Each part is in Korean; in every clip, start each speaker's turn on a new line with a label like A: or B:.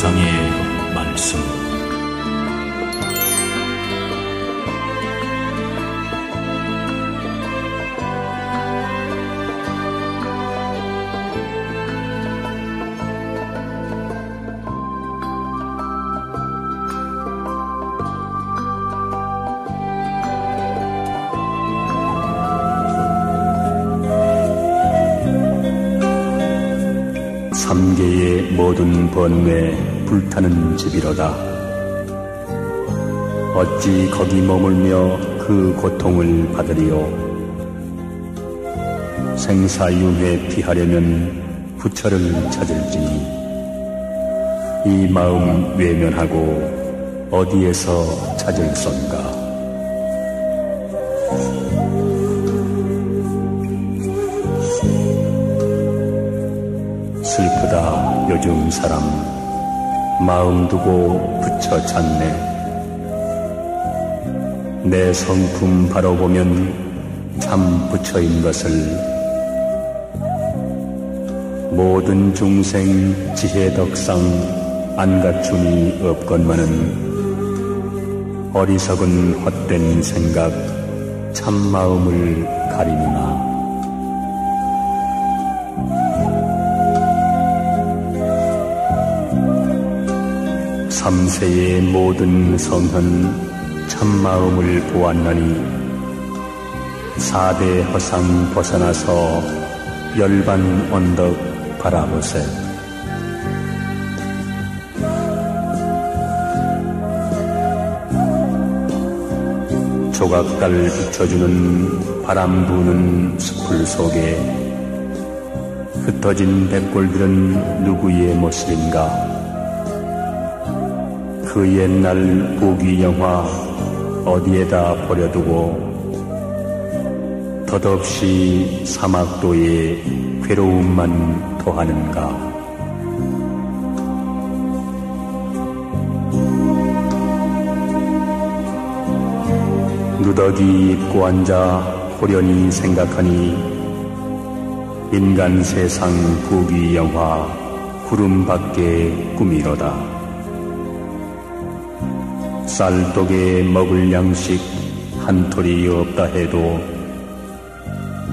A: 묵상의 말씀.
B: 삼계의 모든 번뇌 불타는 집이로다. 어찌 거기 머물며 그 고통을 받으리요. 생사윤회 피하려면 부처를 찾을지니 이 마음 외면하고 어디에서 찾을선가. 슬프다 요즘 사람 마음 두고 부처 찾네. 내 성품 바로 보면 참 부처인 것을 모든 중생 지혜덕상 안 갖춤이 없건만은 어리석은 헛된 생각 참마음을 가리누나. 삼세의 모든 성현 참마음을 보았나니 사대 허상 벗어나서 열반 언덕 바라보세. 조각달 비춰주는 바람 부는 숲을 속에 흩어진 백골들은 누구의 모습인가. 그 옛날 부귀 영화 어디에다 버려두고 덧없이 사막도에 괴로움만 더하는가. 누더기 입고 앉아 호련히 생각하니 인간 세상 부귀 영화 구름 밖의 꿈이로다. 쌀독에 먹을 양식 한 톨이 없다 해도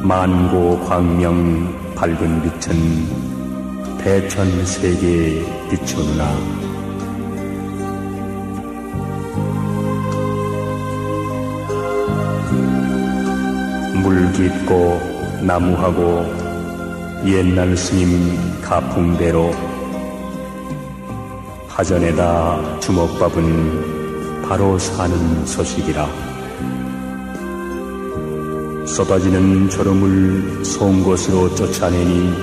B: 만고 광명 밝은 빛은 대천 세계에 비추느나. 물 깊고 나무하고 옛날 스님 가풍대로 하전에다 주먹밥은 바로 사는 소식이라. 쏟아지는 졸음을 송곳으로 쫓아내니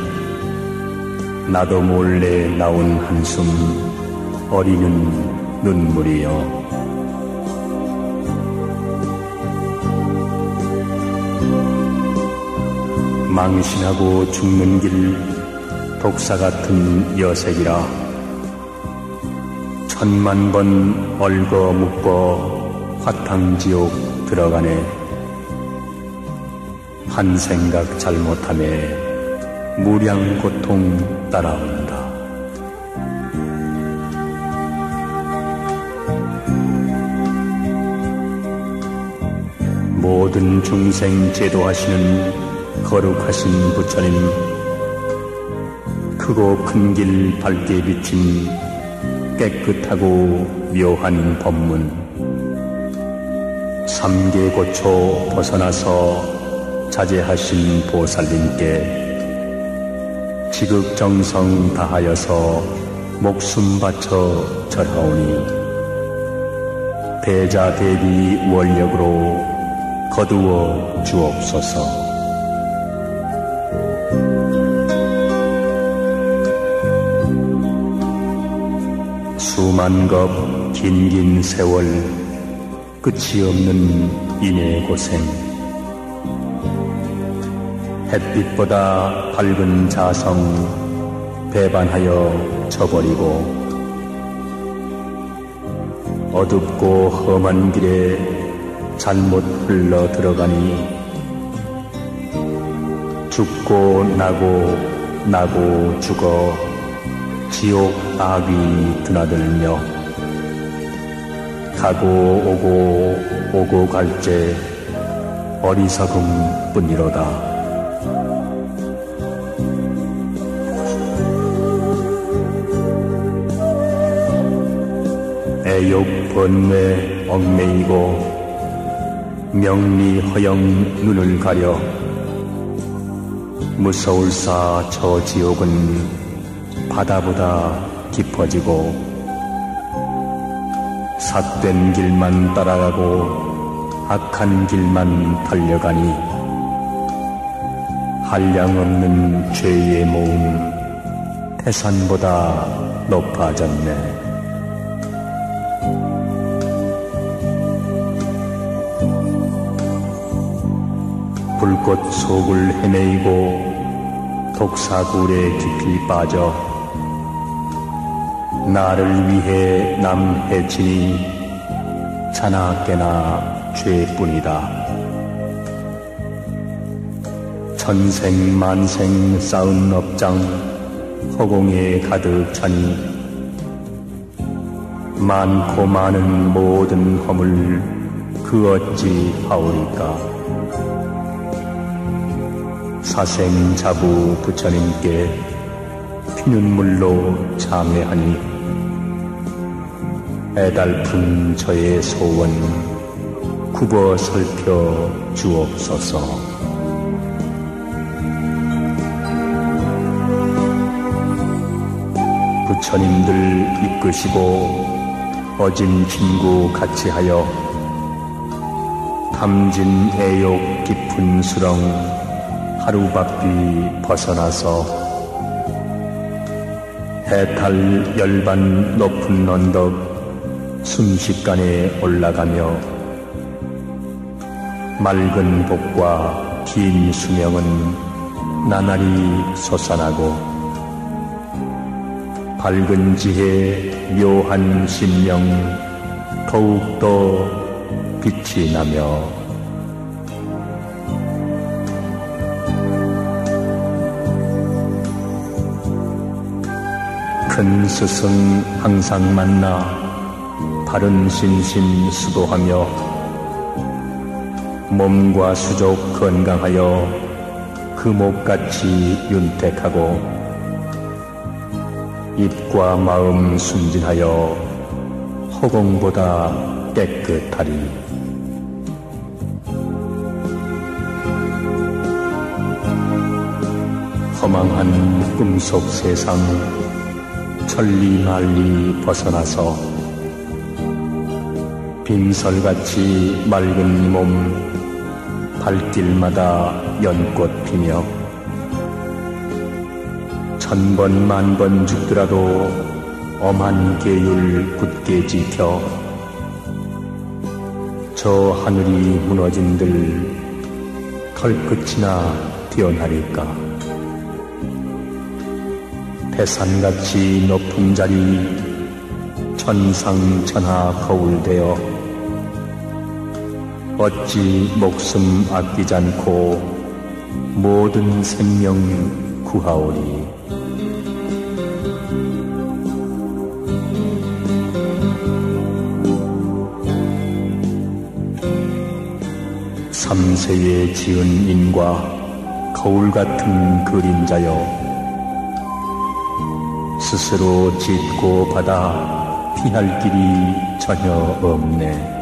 B: 나도 몰래 나온 한숨 어리는 눈물이여. 망신하고 죽는 길 독사 같은 여색이라. 천만 번 얽어 묶어 화탕지옥 들어가네. 한 생각 잘못함에 무량 고통 따라온다. 모든 중생 제도하시는 거룩하신 부처님, 크고 큰 길 밝게 비친 깨끗하고 묘한 법문, 삼계고초 벗어나서 자제하신 보살님께 지극정성 다하여서 목숨 바쳐 절하오니 대자대비 원력으로 거두어 주옵소서. 수만 겁 긴긴 세월 끝이 없는 인의 고생. 햇빛보다 밝은 자성 배반하여 저버리고 어둡고 험한 길에 잘못 흘러 들어가니 죽고 나고 나고 죽어 지옥 악이 드나들며 가고 오고 갈째 어리석음 뿐이로다. 애욕 번뇌 얽매이고 명리 허영 눈을 가려 무서울사 저 지옥은 바다보다 깊어지고 삿된 길만 따라가고 악한 길만 달려가니 한량없는 죄의 모음 태산보다 높아졌네. 불꽃 속을 헤매이고 독사굴에 깊이 빠져 나를 위해 남 해치니 자나깨나 죄뿐이다. 천생만생 쌓은 업장 허공에 가득 차니 많고 많은 모든 허물 그 어찌 하오리까. 사생자부 부처님께 피눈물로 참회하니 애달픈 저의 소원 굽어 살펴 주옵소서. 부처님들 이끄시고 어진 친구 같이 하여 탐진 애욕 깊은 수렁 하루바삐 벗어나서 해탈 열반 높은 언덕 순식간에 올라가며 맑은 복과 긴 수명은 나날이 솟아나고 밝은 지혜 묘한 신명 더욱더 빛이 나며 큰 스승 항상 만나 바른 신심 수도하며 몸과 수족 건강하여 금옥같이 윤택하고 입과 마음 순진하여 허공보다 깨끗하리. 허망한 꿈속 세상 천리만리 벗어나서 빙설같이 맑은 몸 발길마다 연꽃 피며 천번 만번 죽더라도 엄한 계율 굳게 지켜 저 하늘이 무너진들 털끝이나 뛰어나릴까. 태산같이 높은 자리 천상천하 거울되어 어찌 목숨 아끼지 않고 모든 생명 구하오리. 삼세에 지은 인과 거울 같은 그림자여 스스로 짓고 받아 피할 길이 전혀 없네.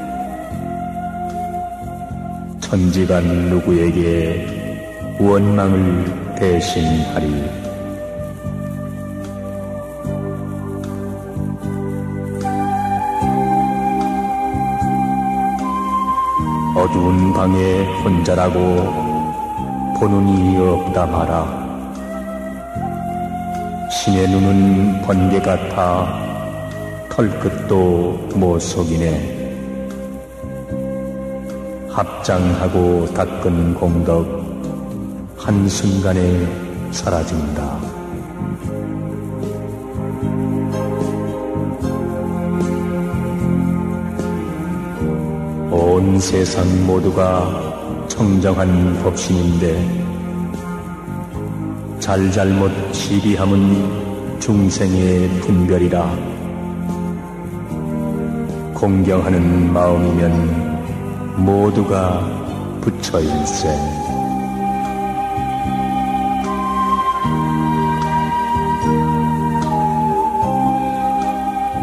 B: 천지간 누구에게 원망을 대신하리. 어두운 방에 혼자라고 보는 이 없다 마라. 신의 눈은 번개 같아 털끝도 못 속이네. 합장하고 닦은 공덕 한순간에 사라진다. 온 세상 모두가 청정한 법신인데 잘잘못 시비함은 중생의 분별이라. 공경하는 마음이면 모두가 부처일세.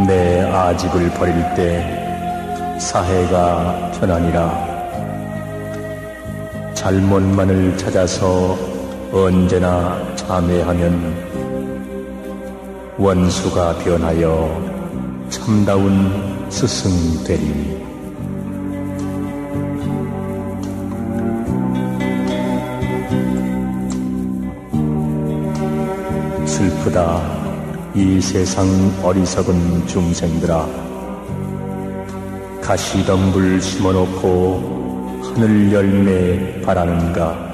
B: 내 아집을 버릴 때 사해가 편하니라. 잘못만을 찾아서 언제나 참회하면 원수가 변하여 참다운 스승 되리니. 슬프다 이 세상 어리석은 중생들아. 가시덤불 심어놓고 하늘 열매 바라는가.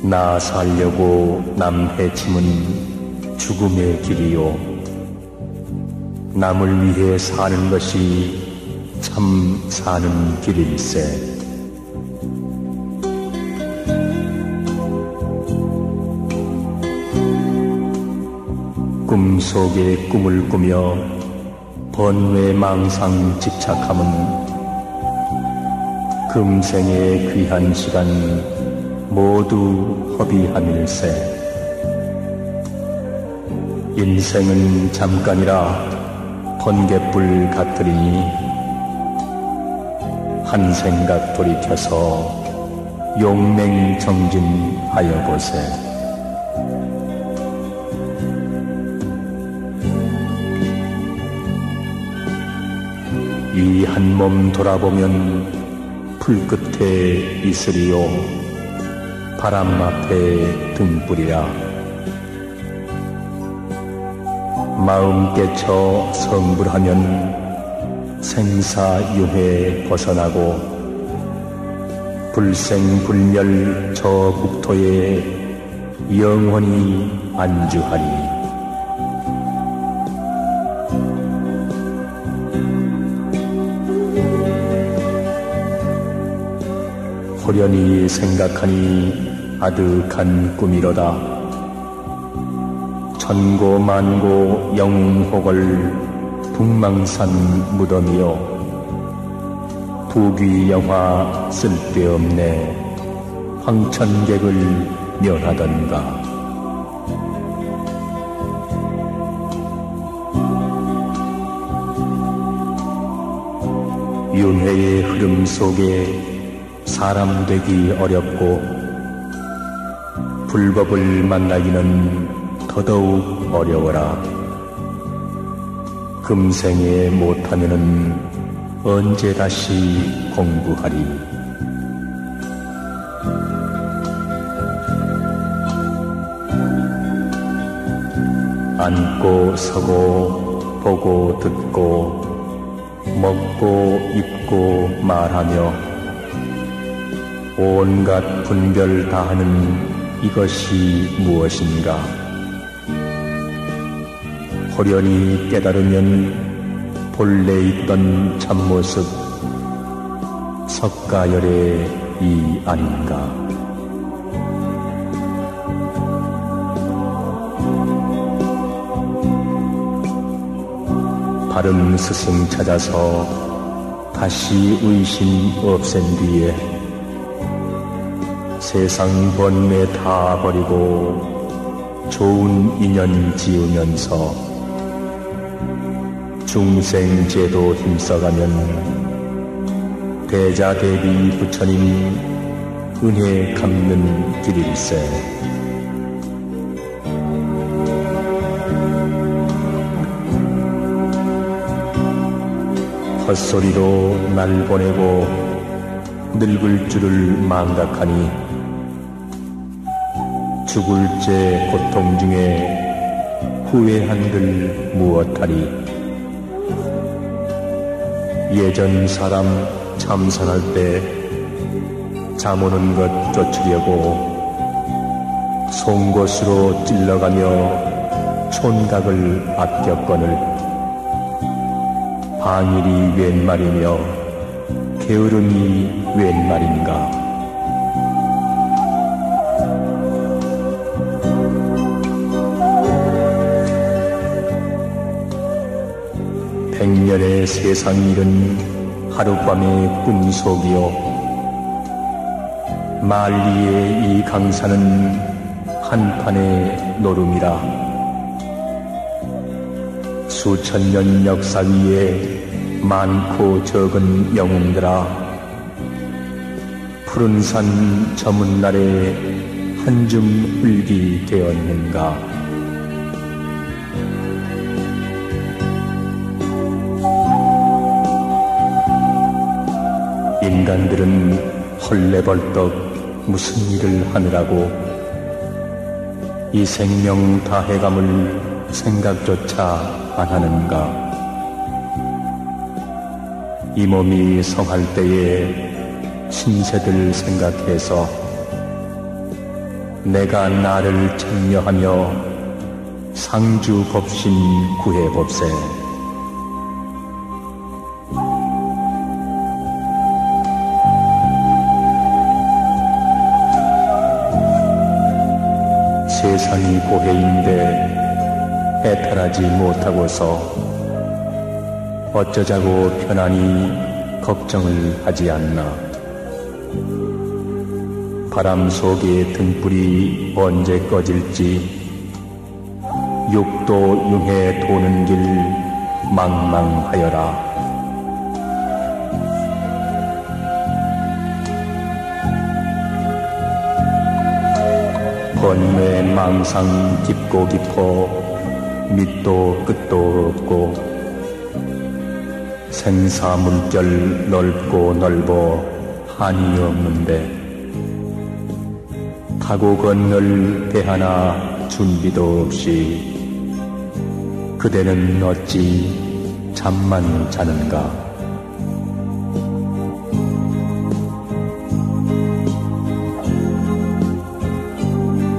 B: 나 살려고 남 해침은 죽음의 길이요. 남을 위해 사는 것이 참 사는 길일세. 꿈속에 꿈을 꾸며 번뇌망상 집착함은 금생의 귀한 시간 모두 허비함일세. 인생은 잠깐이라 번갯불 같으리니 한 생각 돌이켜서 용맹정진하여 보세. 이 한 몸 돌아보면 풀끝에 이슬이요 바람 앞에 등불이라. 마음 깨쳐 성불하면 생사유해 벗어나고 불생불멸 저 국토에 영원히 안주하리. 호련히 생각하니 아득한 꿈이로다. 천고만고 영웅호걸 북망산 무덤이요. 부귀영화 쓸데없네 황천객을 멸하던가. 윤회의 흐름 속에 사람 되기 어렵고 불법을 만나기는 더더욱 어려워라. 금생에 못하면은 언제 다시 공부하리. 앉고 서고 보고 듣고 먹고 입고 말하며 온갖 분별 다하는 이것이 무엇인가. 호련히 깨달으면 본래 있던 참모습 석가열의 이 아닌가. 바른 스승 찾아서 다시 의심 없앤 뒤에 세상 번뇌 다 버리고 좋은 인연 지으면서 중생제도 힘써가면 대자대비 부처님 은혜 갚는 길일세. 헛소리로 날 보내고 늙을 줄을 망각하니 죽을 제 고통 중에 후회한들 무엇하리. 예전 사람 참선할 때 잠 오는 것 쫓으려고 송곳으로 찔러가며 촌각을 아꼈거늘 방일이 웬 말이며 게으름이 웬 말인가. 백년의 세상 일은 하룻밤의 꿈속이요 만리의 이 강산은 한판의 노름이라. 수천 년 역사 위에 많고 적은 영웅들아, 푸른 산 저문 날에 한 줌 흙이 되었는가. 인간들은 헐레벌떡 무슨 일을 하느라고 이 생명 다해감을 생각조차 안 하는가. 이 몸이 성할 때에 신세들 생각해서 내가 나를 참여하며 상주 법신 구해봅세. 세상이 고해인데 해탈하지 못하고서 어쩌자고 편안히 걱정을 하지 않나. 바람 속의 등불이 언제 꺼질지 육도 융해 도는 길 망망하여라. 번뇌 망상 깊고 깊어 밑도 끝도 없고 생사물결 넓고 넓어 한이 없는데 타고 건널 배 하나 준비도 없이 그대는 어찌 잠만 자는가.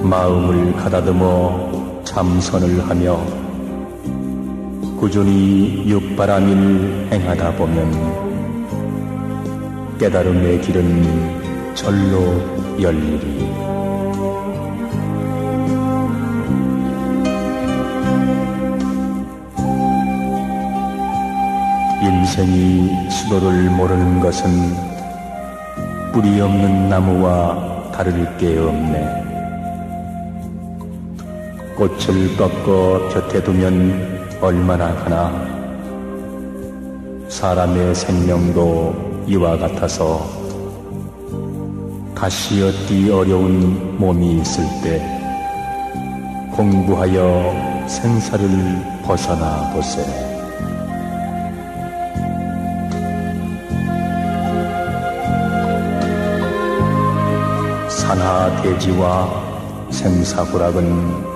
B: 마음을 가다듬어 참선을 하며 꾸준히 육바람일 행하다 보면 깨달음의 길은 절로 열리리. 인생이 수도를 모르는 것은 뿌리 없는 나무와 다를 게 없네. 꽃을 꺾어 곁에 두면 얼마나 하나. 사람의 생명도 이와 같아서 다시 얻기 어려운 몸이 있을 때 공부하여 생사를 벗어나 보세. 산하대지와 생사불학은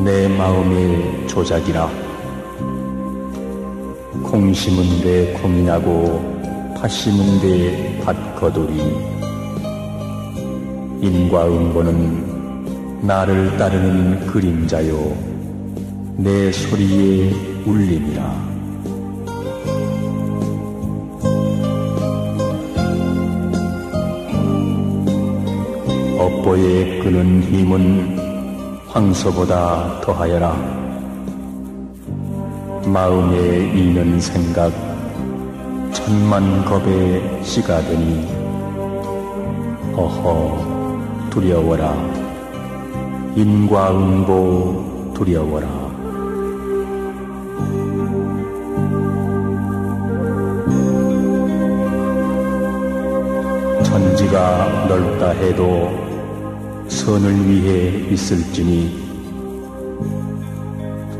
B: 내 마음의 조작이라. 콩 심은 데 콩이 나고 팥 심은 데 팥 거두리. 인과응보는 나를 따르는 그림자요 내 소리의 울림이라. 업보에 끄는 힘은 황소보다 더하여라. 마음에 이는 생각 천만 겁에 씨가 되니 어허 두려워라. 인과응보 두려워라. 천지가 넓다 해도 선을 위해 있을지니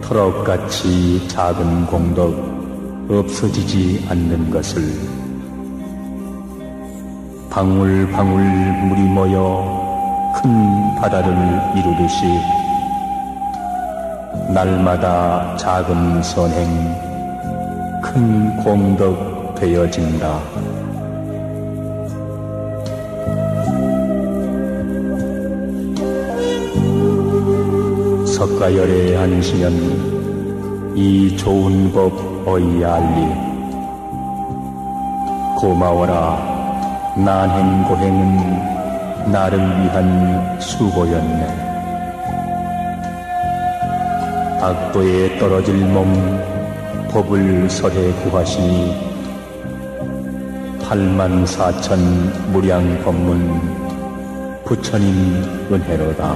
B: 터럭같이 작은 공덕 없어지지 않는 것을 방울방울 물이 모여 큰 바다를 이루듯이 날마다 작은 선행 큰 공덕 되어진다. 석가열에 앉으면 이 좋은 법 어이 알리. 고마워라. 난행고행은 나를 위한 수고였네. 악도에 떨어질 몸 법을 설해 구하시니 84,000 무량 법문 부처님 은혜로다.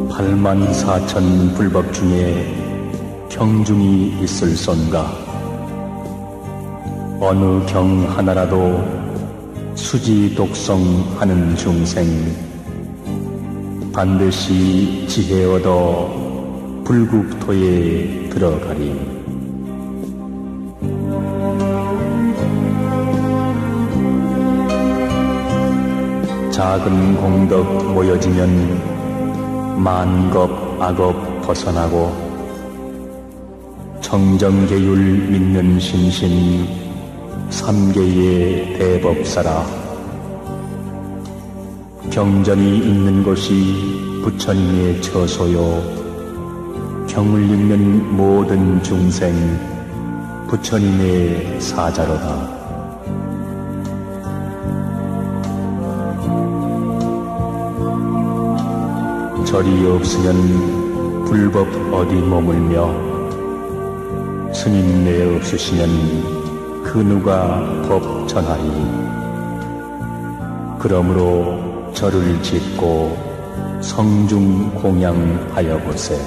B: 84,000 불법 중에 경중이 있을손가. 어느 경 하나라도 수지 독성하는 중생 반드시 지혜 얻어 불국토에 들어가리. 작은 공덕 모여지면 만겁 악업 벗어나고 정정계율 믿는 신신 삼계의 대법사라. 경전이 있는 곳이 부처님의 처소요 경을 읽는 모든 중생 부처님의 사자로다. 절이 없으면 불법 어디 머물며 스님네 없으시면 그 누가 법 전하리. 그러므로 절을 짓고 성중 공양하여 보세.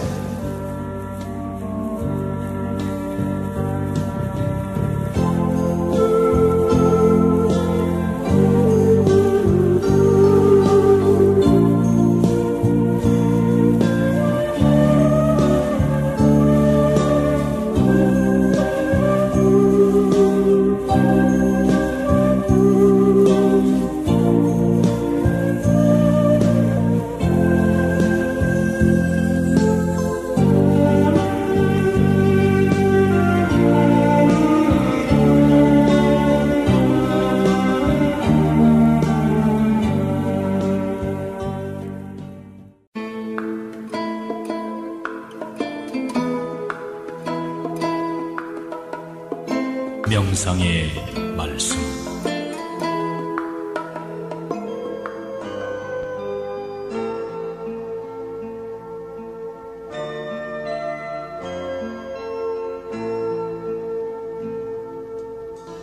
A: 명상의 말씀.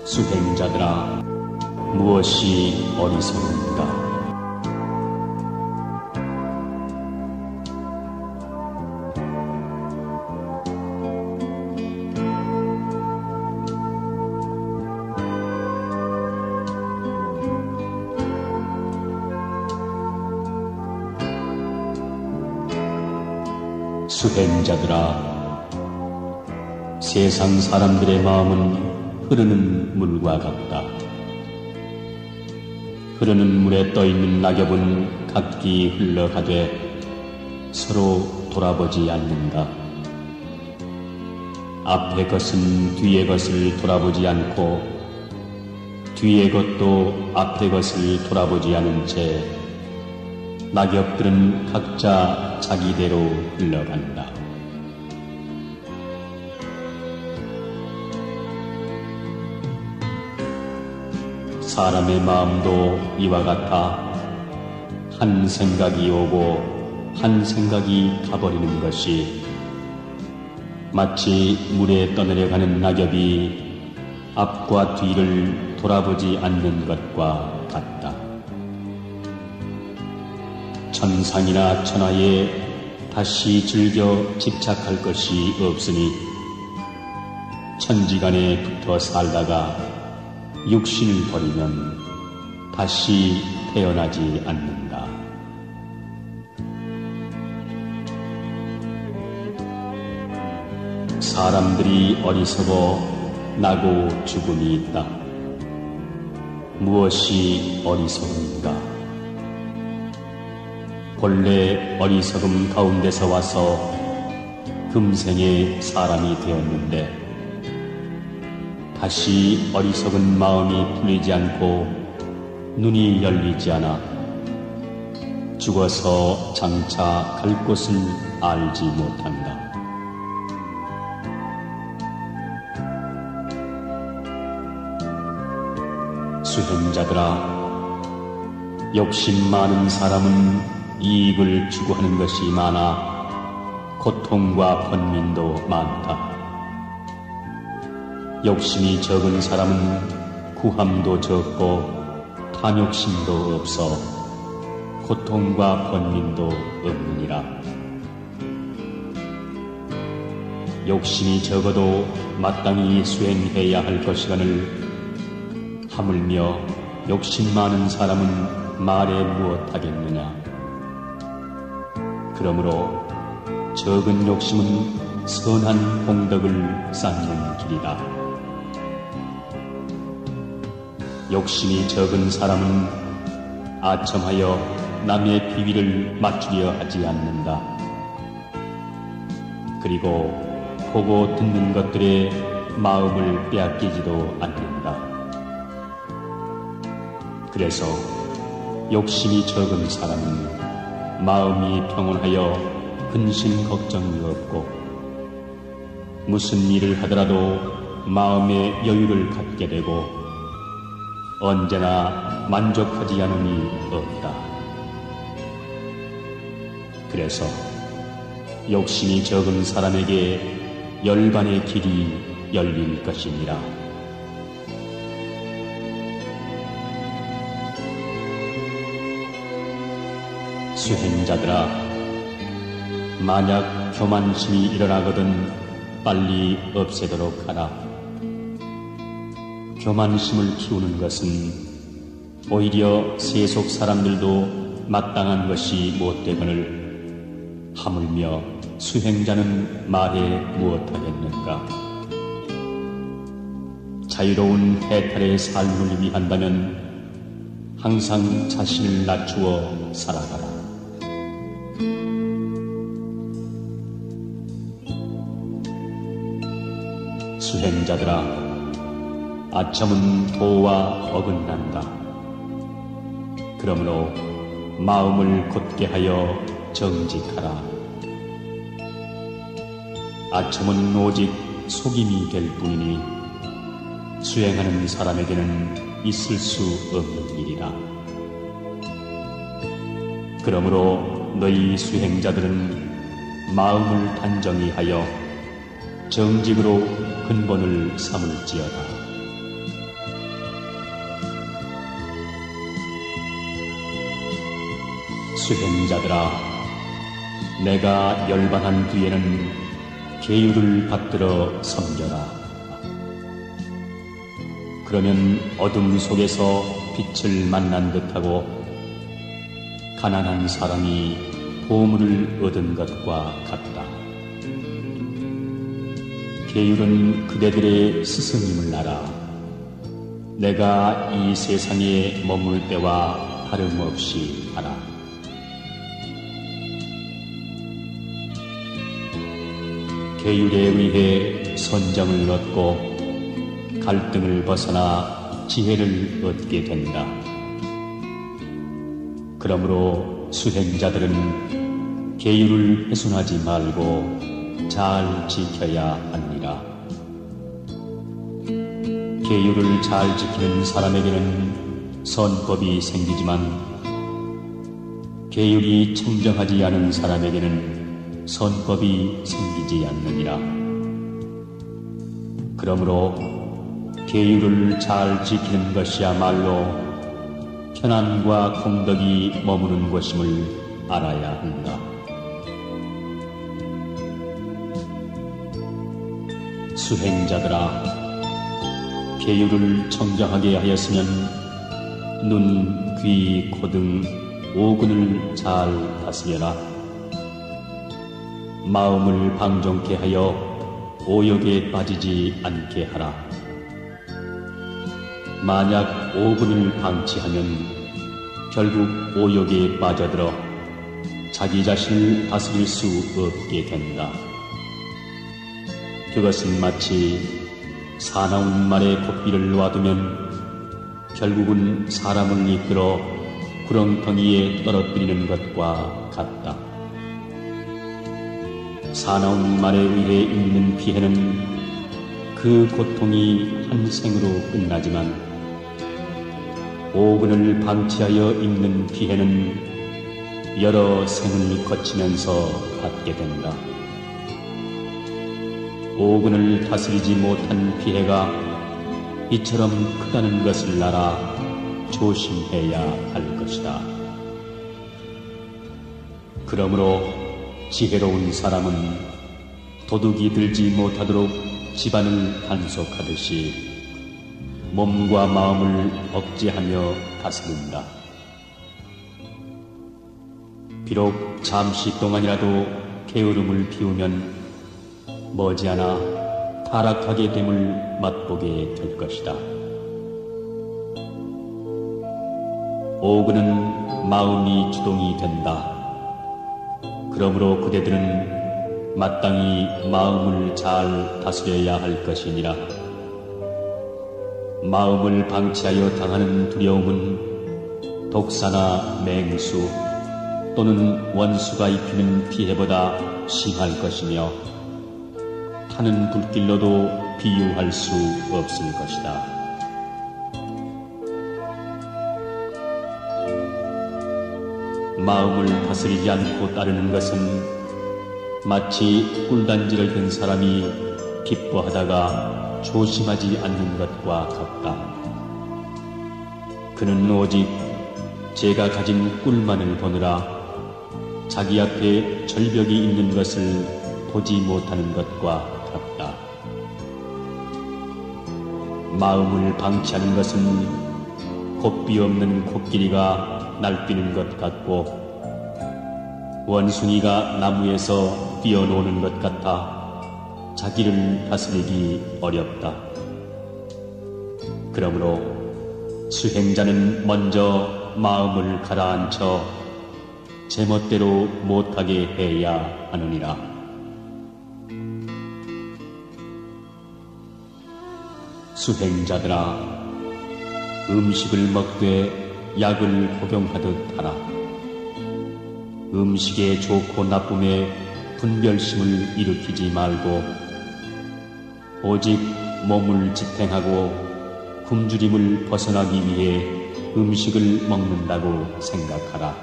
B: 수행자들아, 무엇이 어리석은가? 수행자들아, 세상 사람들의 마음은 흐르는 물과 같다. 흐르는 물에 떠있는 낙엽은 각기 흘러가되 서로 돌아보지 않는다. 앞의 것은 뒤의 것을 돌아보지 않고 뒤의 것도 앞의 것을 돌아보지 않은 채 낙엽들은 각자 자기대로 흘러간다. 사람의 마음도 이와 같아 한 생각이 오고 한 생각이 가버리는 것이 마치 물에 떠내려가는 낙엽이 앞과 뒤를 돌아보지 않는 것과 같다. 천상이나 천하에 다시 즐겨 집착할 것이 없으니 천지간에 붙어 살다가 육신을 버리면 다시 태어나지 않는다. 사람들이 어리석어 나고 죽음이 있다. 무엇이 어리석은가? 본래 어리석음 가운데서 와서 금생에 사람이 되었는데 다시 어리석은 마음이 풀리지 않고 눈이 열리지 않아 죽어서 장차 갈 곳을 알지 못한다. 수행자들아, 욕심 많은 사람은 이익을 추구하는 것이 많아 고통과 번민도 많다. 욕심이 적은 사람은 구함도 적고 탐욕심도 없어 고통과 번민도 없느니라. 욕심이 적어도 마땅히 수행해야 할 것이거늘 하물며 욕심 많은 사람은 말에 무엇하겠느냐. 그러므로 적은 욕심은 선한 공덕을 쌓는 길이다. 욕심이 적은 사람은 아첨하여 남의 비위를 맞추려 하지 않는다. 그리고 보고 듣는 것들에 마음을 빼앗기지도 않는다. 그래서 욕심이 적은 사람은 마음이 평온하여 근심 걱정이 없고 무슨 일을 하더라도 마음의 여유를 갖게 되고 언제나 만족하지 않음이 없다. 그래서 욕심이 적은 사람에게 열반의 길이 열릴 것이니라. 수행자들아, 만약 교만심이 일어나거든 빨리 없애도록 하라. 교만심을 키우는 것은 오히려 세속 사람들도 마땅한 것이 못되거늘 하물며 수행자는 말해 무엇하겠는가. 자유로운 해탈의 삶을 위한다면 항상 자신을 낮추어 살아가라. 수행자들아, 아첨은 도와 어긋난다. 그러므로 마음을 곧게 하여 정직하라. 아첨은 오직 속임이 될 뿐이니 수행하는 사람에게는 있을 수 없는 일이라. 그러므로 너희 수행자들은 마음을 단정히 하여 정직으로 근본을 삼을지어다. 수행자들아, 내가 열반한 뒤에는 계율을 받들어 섬겨라. 그러면 어둠 속에서 빛을 만난 듯하고 가난한 사람이 보물을 얻은 것과 같다. 계율은 그대들의 스승임을 알아. 내가 이 세상에 머물 때와 다름없이 알아. 계율에 의해 선정을 얻고 갈등을 벗어나 지혜를 얻게 된다. 그러므로 수행자들은 계율을 훼손하지 말고 잘 지켜야 하니라. 계율을 잘 지키는 사람에게는 선법이 생기지만 계율이 청정하지 않은 사람에게는 선법이 생기지 않느니라. 그러므로 계율을 잘 지키는 것이야말로 편안과 공덕이 머무는 곳임을 알아야 한다. 수행자들아, 계율을 청정하게 하였으면 눈, 귀, 코 등 오근을 잘 다스려라. 마음을 방종케 하여 오욕에 빠지지 않게 하라. 만약 오근을 방치하면 결국 오욕에 빠져들어 자기 자신을 다스릴 수 없게 된다. 그것은 마치 사나운 말에 고삐를 놓아두면 결국은 사람을 이끌어 구렁텅이에 떨어뜨리는 것과 같다. 사나운 말에 의해 입는 피해는 그 고통이 한 생으로 끝나지만 오근을 방치하여 입는 피해는 여러 생을 거치면서 받게 된다. 오군을 다스리지 못한 피해가 이처럼 크다는 것을 알아 조심해야 할 것이다. 그러므로 지혜로운 사람은 도둑이 들지 못하도록 집안을 단속하듯이 몸과 마음을 억제하며 다스린다. 비록 잠시 동안이라도 게으름을 피우면 머지않아 타락하게 됨을 맛보게 될 것이다. 오근은 마음이 주동이 된다. 그러므로 그대들은 마땅히 마음을 잘 다스려야 할 것이니라. 마음을 방치하여 당하는 두려움은 독사나 맹수 또는 원수가 입히는 피해보다 심할 것이며 타는 불길로도 비유할 수 없을 것이다. 마음을 다스리지 않고 따르는 것은 마치 꿀단지를 든 사람이 기뻐하다가 조심하지 않는 것과 같다. 그는 오직 제가 가진 꿀만을 보느라 자기 앞에 절벽이 있는 것을 보지 못하는 것과 같다. 마음을 방치하는 것은 곱비 없는 코끼리가 날뛰는 것 같고 원숭이가 나무에서 뛰어노는 것 같아 자기를 다스리기 어렵다. 그러므로 수행자는 먼저 마음을 가라앉혀 제멋대로 못하게 해야 하느니라. 수행자들아, 음식을 먹되 약을 복용하듯 하라. 음식의 좋고 나쁨에 분별심을 일으키지 말고 오직 몸을 지탱하고 굶주림을 벗어나기 위해 음식을 먹는다고 생각하라.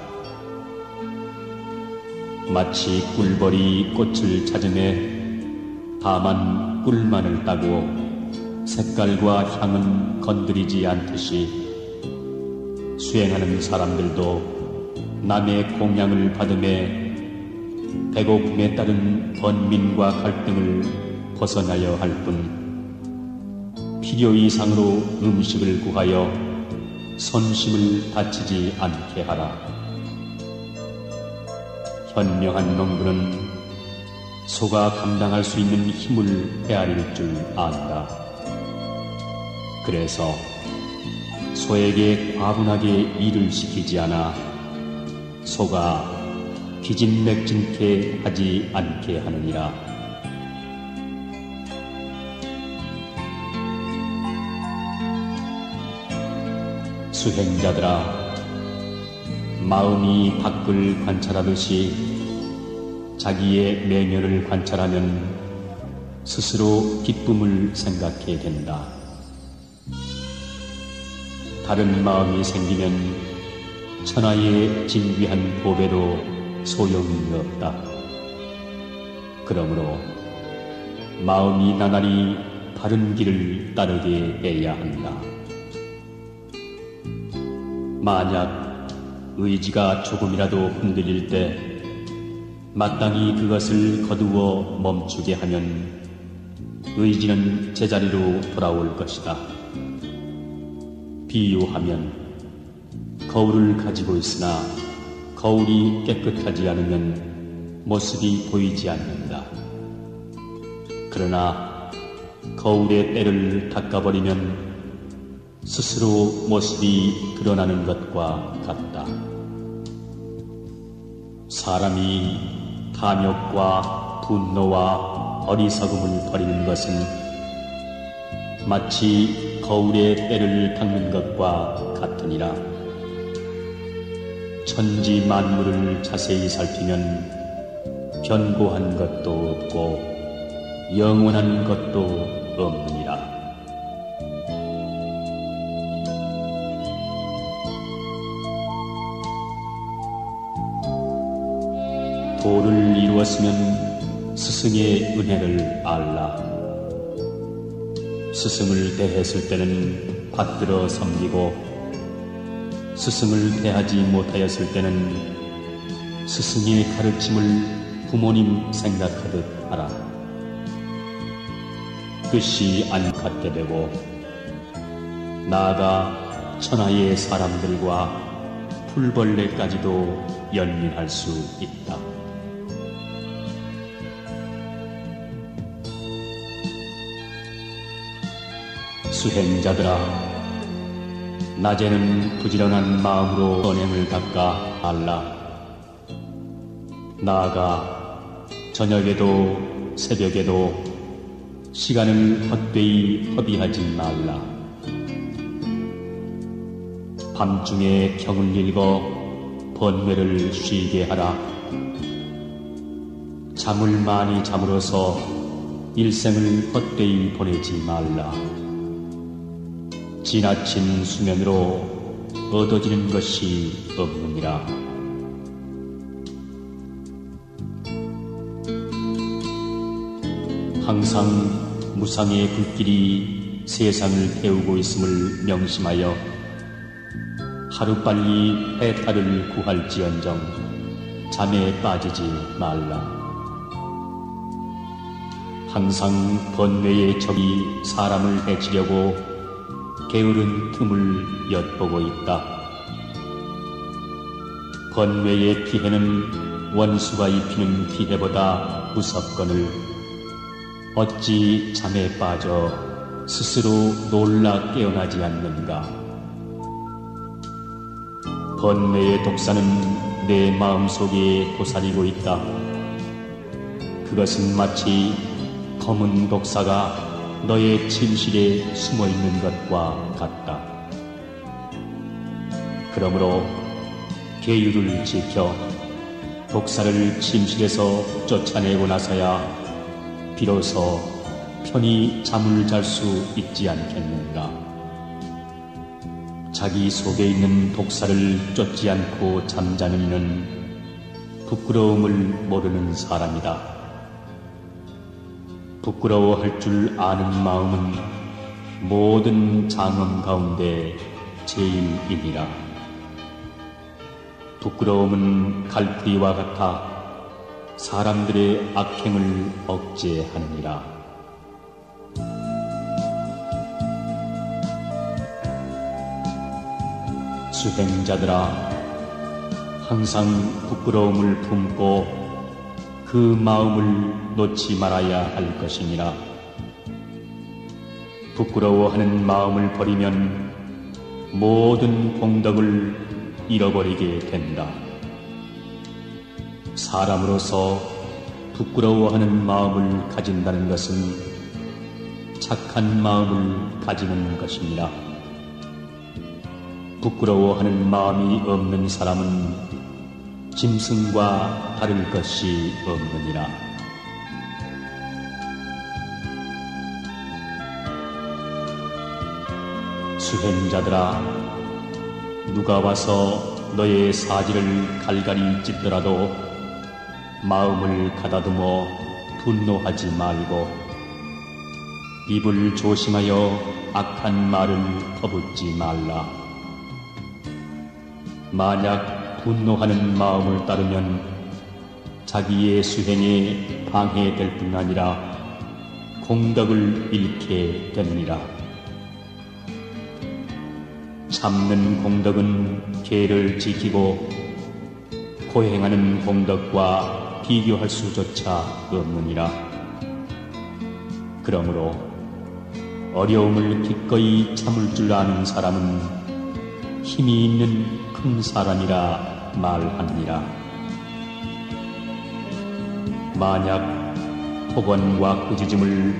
B: 마치 꿀벌이 꽃을 찾음에 다만 꿀만을 따고 색깔과 향은 건드리지 않듯이 수행하는 사람들도 남의 공양을 받음에 배고픔에 따른 번민과 갈등을 벗어나야 할 뿐 필요 이상으로 음식을 구하여 선심을 다치지 않게 하라. 현명한 농부는 소가 감당할 수 있는 힘을 헤아릴 줄 안다. 그래서 소에게 과분하게 일을 시키지 않아 소가 기진맥진케 하지 않게 하느니라. 수행자들아, 마음이 밖을 관찰하듯이 자기의 내면을 관찰하면 스스로 기쁨을 생각해 된다. 다른 마음이 생기면 천하의 진귀한 보배도 소용이 없다. 그러므로 마음이 나날이 바른 길을 따르게 해야 한다. 만약 의지가 조금이라도 흔들릴 때 마땅히 그것을 거두어 멈추게 하면 의지는 제자리로 돌아올 것이다. 비유하면 거울을 가지고 있으나 거울이 깨끗하지 않으면 모습이 보이지 않는다. 그러나 거울의 때를 닦아버리면 스스로 모습이 드러나는 것과 같다. 사람이 탐욕과 분노와 어리석음을 버리는 것은 마치 거울의 때를 닦는 것과 같으니라. 천지 만물을 자세히 살피면 견고한 것도 없고 영원한 것도 없느니라. 도를 이루었으면 스승의 은혜를 알라. 스승을 대했을 때는 받들어 섬기고 스승을 대하지 못하였을 때는 스승의 가르침을 부모님 생각하듯 하라. 뜻이 안 갖게 되고 나아가 천하의 사람들과 풀벌레까지도 연민할 수 있다. 수행자들아, 낮에는 부지런한 마음으로 선행을 닦아 알라. 나아가 저녁에도 새벽에도 시간을 헛되이 허비하지 말라. 밤중에 경을 읽어 번뇌를 쉬게 하라. 잠을 많이 잠으로써 일생을 헛되이 보내지 말라. 지나친 수면으로 얻어지는 것이 없느니라. 항상 무상의 불길이 세상을 태우고 있음을 명심하여 하루빨리 해탈을 구할지언정 잠에 빠지지 말라. 항상 번뇌의 적이 사람을 해치려고 게으른 틈을 엿보고 있다. 번뇌의 피해는 원수가 입히는 피해보다 무섭거늘 어찌 잠에 빠져 스스로 놀라 깨어나지 않는가. 번뇌의 독사는 내 마음속에 도사리고 있다. 그것은 마치 검은 독사가 너의 침실에 숨어있는 것과 같다. 그러므로 계율을 지켜 독사를 침실에서 쫓아내고 나서야 비로소 편히 잠을 잘 수 있지 않겠는가. 자기 속에 있는 독사를 쫓지 않고 잠자는 이는 부끄러움을 모르는 사람이다. 부끄러워할 줄 아는 마음은 모든 장엄 가운데 제일이니라. 부끄러움은 갈풀이와 같아 사람들의 악행을 억제하느니라. 수행자들아, 항상 부끄러움을 품고 그 마음을 놓지 말아야 할 것이니라. 부끄러워하는 마음을 버리면 모든 공덕을 잃어버리게 된다. 사람으로서 부끄러워하는 마음을 가진다는 것은 착한 마음을 가지는 것입니다. 부끄러워하는 마음이 없는 사람은 짐승과 다를 것이 없느니라. 수행자들아, 누가 와서 너의 사지를 갈갈이 찢더라도 마음을 가다듬어 분노하지 말고 입을 조심하여 악한 말을 퍼붓지 말라. 만약 분노하는 마음을 따르면 자기의 수행에 방해될 뿐 아니라 공덕을 잃게 됩니다. 참는 공덕은 계를 지키고 고행하는 공덕과 비교할 수조차 없느니라. 그러므로 어려움을 기꺼이 참을 줄 아는 사람은 힘이 있는 큰 사람이라 말하니라. 만약 폭언과 꾸짖음을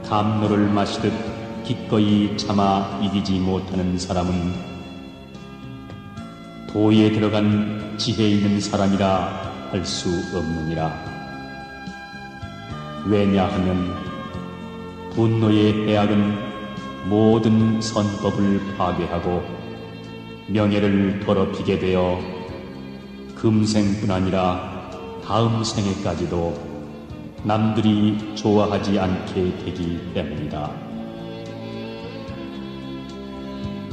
B: 담로를 마시듯 기꺼이 참아 이기지 못하는 사람은 도에 들어간 지혜 있는 사람이라 할 수 없느니라. 왜냐하면 분노의 해악은 모든 선법을 파괴하고 명예를 더럽히게 되어 금생뿐 아니라 다음 생에까지도 남들이 좋아하지 않게 되기 때문이다.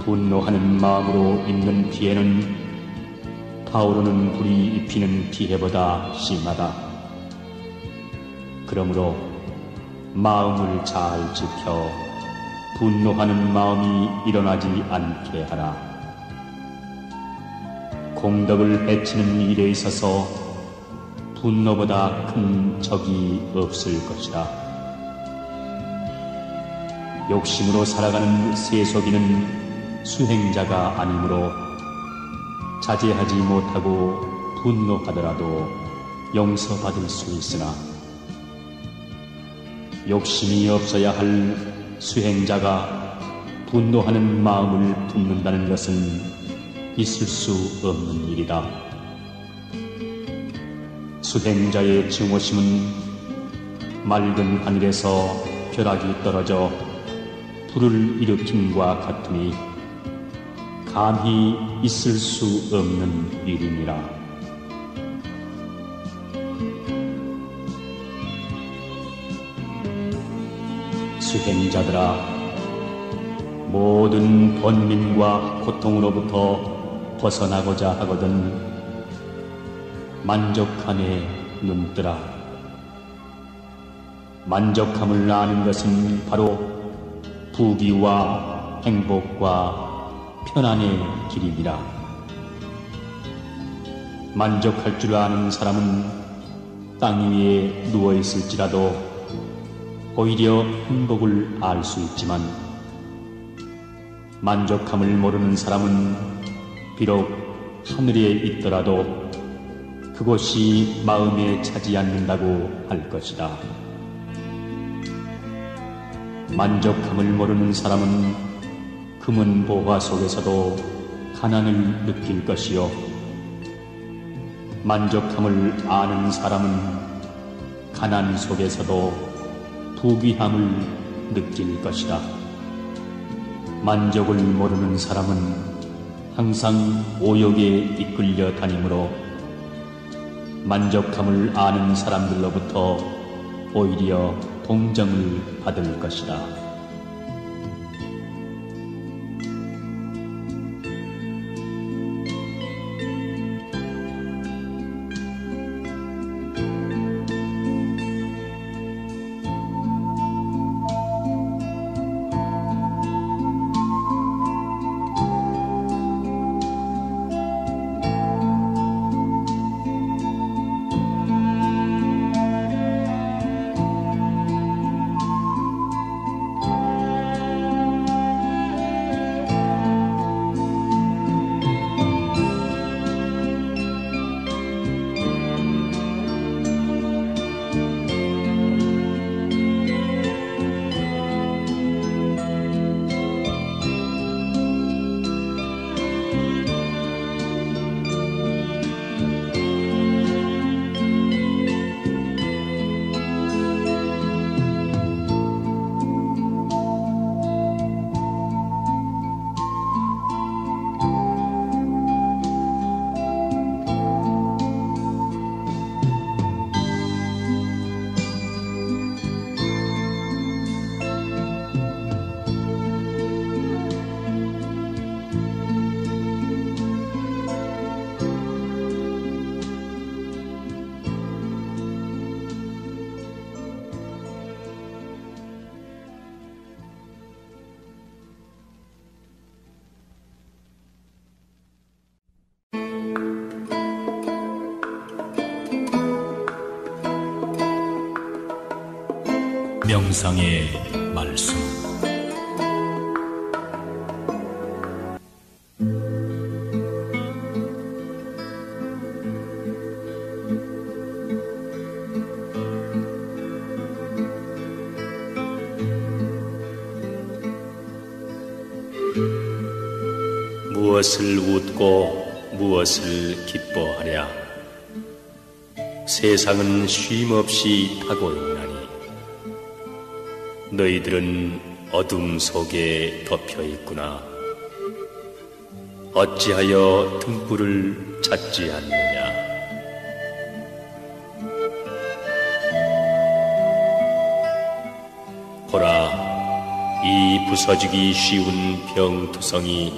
B: 분노하는 마음으로 입는 피해는 타오르는 불이 입히는 피해보다 심하다. 그러므로 마음을 잘 지켜 분노하는 마음이 일어나지 않게 하라. 공덕을 해치는 일에 있어서 분노보다 큰 적이 없을 것이다. 욕심으로 살아가는 세속인은 수행자가 아니므로 자제하지 못하고 분노하더라도 용서받을 수 있으나 욕심이 없어야 할 수행자가 분노하는 마음을 품는다는 것은 있을 수 없는 일이다. 수행자의 증오심은 맑은 하늘에서 벼락이 떨어져 불을 일으킴과 같으니 감히 있을 수 없는 일이니라. 수행자들아, 모든 번민과 고통으로부터 벗어나고자 하거든 만족함에 눈뜨라. 만족함을 아는 것은 바로 부귀와 행복과 편안의 길이니라. 만족할 줄 아는 사람은 땅 위에 누워 있을지라도 오히려 행복을 알 수 있지만, 만족함을 모르는 사람은 비록 하늘에 있더라도 그곳이 마음에 차지 않는다고 할 것이다. 만족함을 모르는 사람은 금은 보화 속에서도 가난을 느낄 것이요, 만족함을 아는 사람은 가난 속에서도 부귀함을 느낄 것이다. 만족을 모르는 사람은 항상 오욕에 이끌려 다니므로 만족함을 아는 사람들로부터 오히려 동정을 받을 것이다.
A: 명상의 말씀.
B: 무엇을 웃고 무엇을 기뻐하랴. 세상은 쉼없이 타고 있나니 너희들은 어둠 속에 덮여 있구나. 어찌하여 등불을 찾지 않느냐. 보라,
C: 이 부서지기 쉬운 병투성이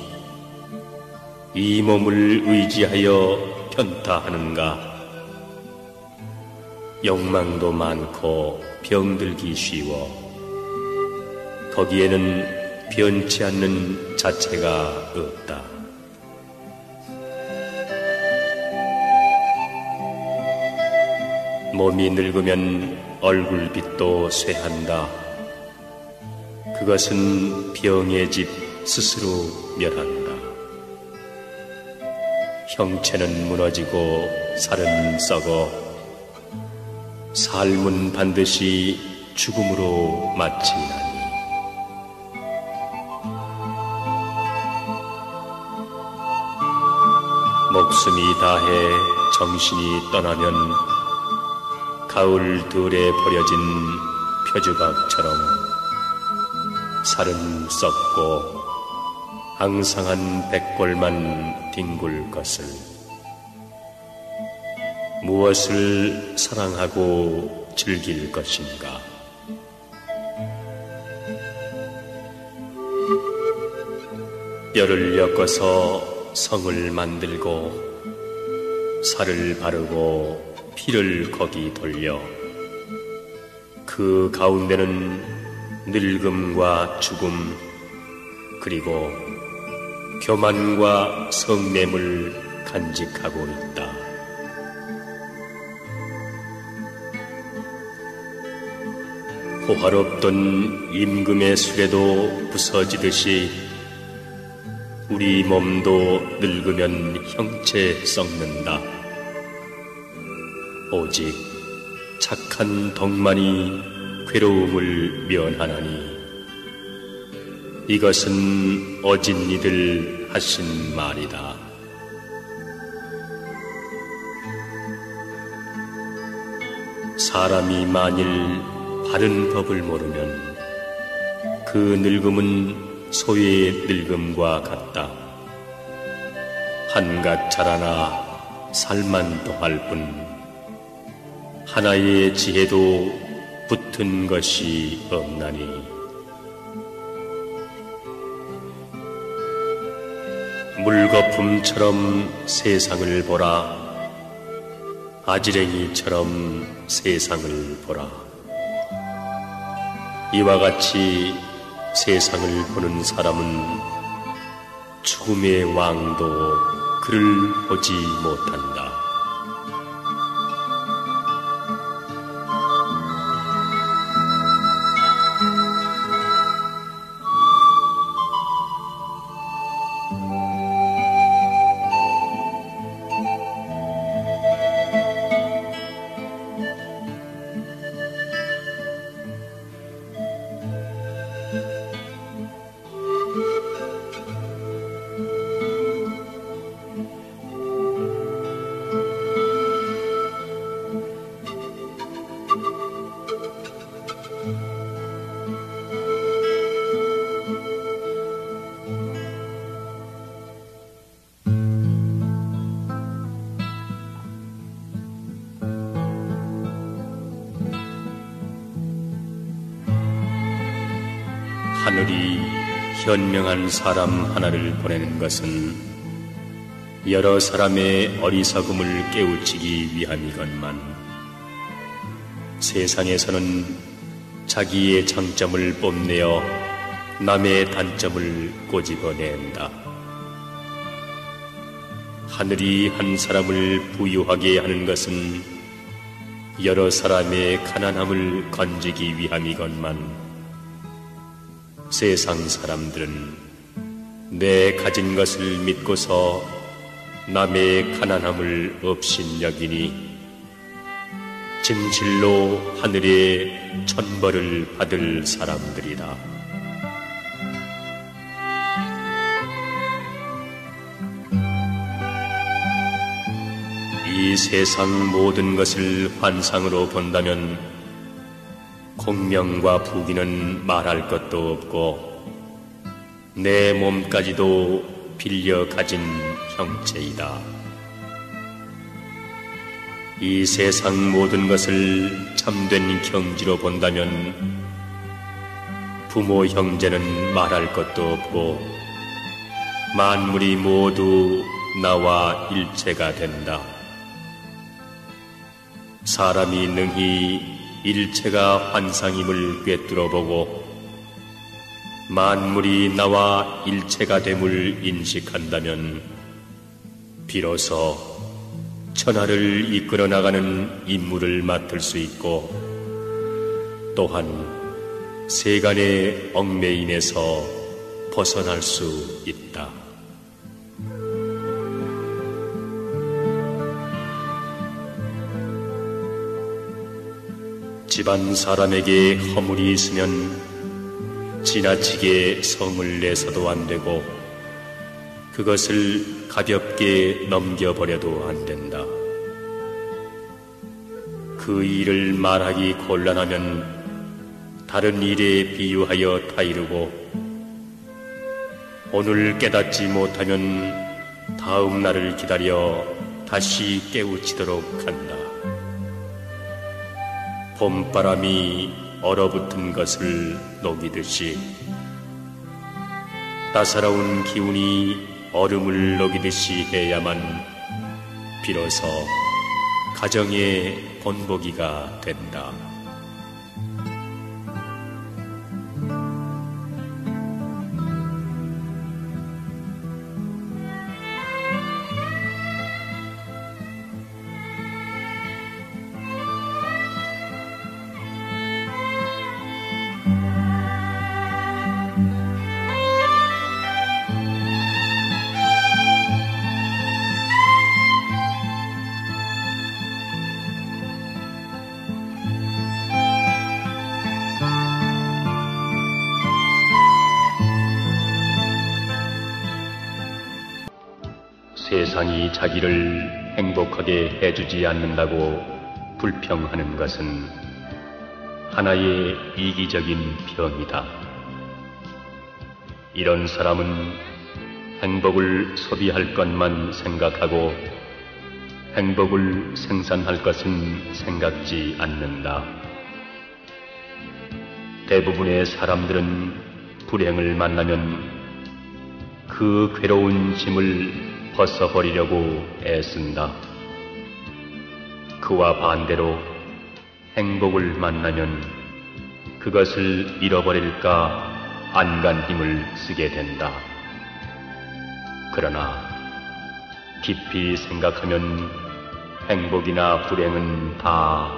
C: 이 몸을 의지하여 편타하는가? 욕망도 많고 병들기 쉬워 거기에는 변치 않는 자체가 없다. 몸이 늙으면 얼굴빛도 쇠한다. 그것은 병의 집 스스로 멸한다. 형체는 무너지고 살은 썩어 삶은 반드시 죽음으로 마치나니 목숨이 다해 정신이 떠나면 가을 들에 버려진 표주박처럼 살은 썩고 앙상한 백골만 뒹굴 것을 무엇을 사랑하고 즐길 것인가? 뼈를 엮어서 성을 만들고 살을 바르고 피를 거기 돌려 그 가운데는 늙음과 죽음 그리고 교만과 성냄을 간직하고 있다. 호화롭던 임금의 수레도 부서지듯이 우리 몸도 늙으면 형체 썩는다. 오직 착한 덕만이 괴로움을 면하나니 이것은 어진 이들 하신 말이다. 사람이 만일 바른 법을 모르면 그 늙음은 소의 늙음과 같다. 한갓 자라나 살만 더할 뿐 하나의 지혜도 붙은 것이 없나니 물거품처럼 세상을 보라. 아지랭이처럼 세상을 보라. 이와 같이 세상을 보는 사람은 죽음의 왕도 그를 보지 못한다. 하늘이 현명한 사람 하나를 보내는 것은 여러 사람의 어리석음을 깨우치기 위함이건만 세상에서는 자기의 장점을 뽐내어 남의 단점을 꼬집어낸다. 하늘이 한 사람을 부유하게 하는 것은 여러 사람의 가난함을 건지기 위함이건만 세상 사람들은 내 가진 것을 믿고서 남의 가난함을 업신여기니 진실로 하늘의 천벌을 받을 사람들이다. 이 세상 모든 것을 환상으로 본다면 공명과 부귀는 말할 것도 없고 내 몸까지도 빌려 가진 형체이다. 이 세상 모든 것을 참된 경지로 본다면 부모 형제는 말할 것도 없고 만물이 모두 나와 일체가 된다. 사람이 능히 일체가 환상임을 꿰뚫어 보고 만물이 나와 일체가 됨을 인식한다면 비로소 천하를 이끌어 나가는 임무를 맡을 수 있고 또한 세간의 얽매임에서 벗어날 수 있다. 집안 사람에게 허물이 있으면 지나치게 성을 내서도 안 되고 그것을 가볍게 넘겨버려도 안 된다. 그 일을 말하기 곤란하면 다른 일에 비유하여 타이르고 오늘 깨닫지 못하면 다음 날을 기다려 다시 깨우치도록 한다. 봄바람이 얼어붙은 것을 녹이듯이 따사로운 기운이 얼음을 녹이듯이 해야만 비로소 가정의 본보기가 된다. 세상이 자기를 행복하게 해주지 않는다고 불평하는 것은 하나의 이기적인 병이다. 이런 사람은 행복을 소비할 것만 생각하고 행복을 생산할 것은 생각지 않는다. 대부분의 사람들은 불행을 만나면 그 괴로운 짐을 벗어버리려고 애쓴다. 그와 반대로 행복을 만나면 그것을 잃어버릴까 안간 힘을 쓰게 된다. 그러나 깊이 생각하면 행복이나 불행은 다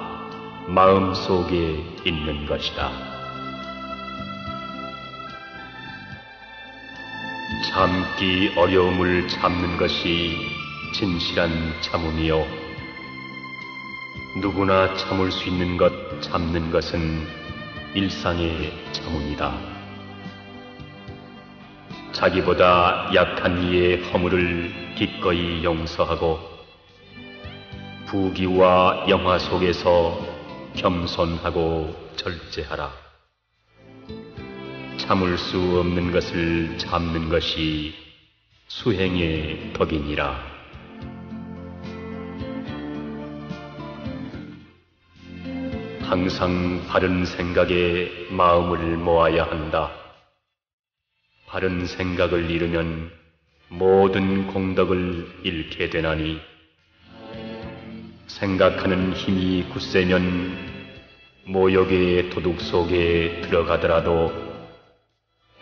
C: 마음속에 있는 것이다. 참기 어려움을 참는 것이 진실한 참음이요. 누구나 참을 수 있는 것 참는 것은 일상의 참음이다. 자기보다 약한 이의 허물을 기꺼이 용서하고 부귀와 영화 속에서 겸손하고 절제하라. 참을 수 없는 것을 참는 것이 수행의 덕이니라. 항상 바른 생각에 마음을 모아야 한다. 바른 생각을 잃으면 모든 공덕을 잃게 되나니 생각하는 힘이 굳세면 모욕의 도둑 속에 들어가더라도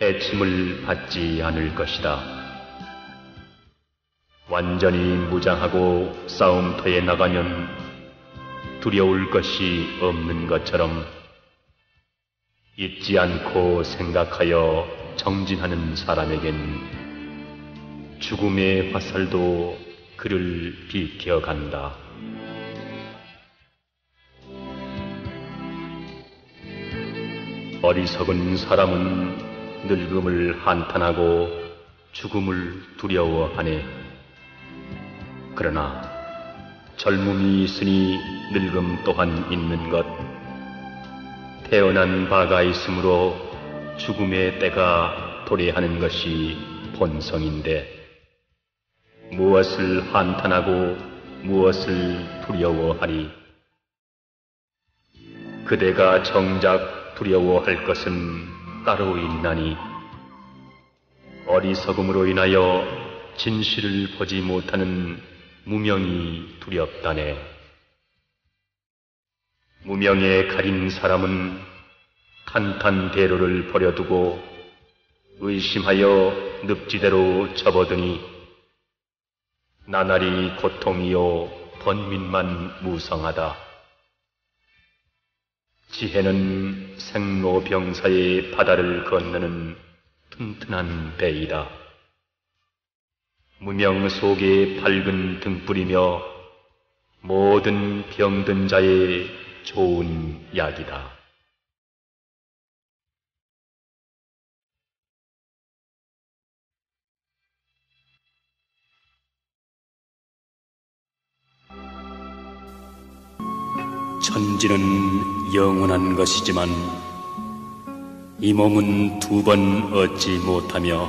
C: 해침을 받지 않을 것이다. 완전히 무장하고 싸움터에 나가면 두려울 것이 없는 것처럼 잊지 않고 생각하여 정진하는 사람에겐 죽음의 화살도 그를 비켜간다. 어리석은 사람은 늙음을 한탄하고 죽음을 두려워하네. 그러나 젊음이 있으니 늙음 또한 있는 것, 태어난 바가 있으므로 죽음의 때가 도래하는 것이 본성인데 무엇을 한탄하고 무엇을 두려워하리? 그대가 정작 두려워할 것은 따로 있나니 어리석음으로 인하여 진실을 보지 못하는 무명이 두렵다네. 무명에 가린 사람은 탄탄대로를 버려두고 의심하여 늪지대로 접어드니 나날이 고통이요 번민만 무성하다. 지혜는 생로병사의 바다를 건너는 튼튼한 배이다. 무명 속에 밝은 등불이며 모든 병든 자의 좋은 약이다.
B: 천지는 영원한 것이지만 이 몸은 두 번 얻지 못하며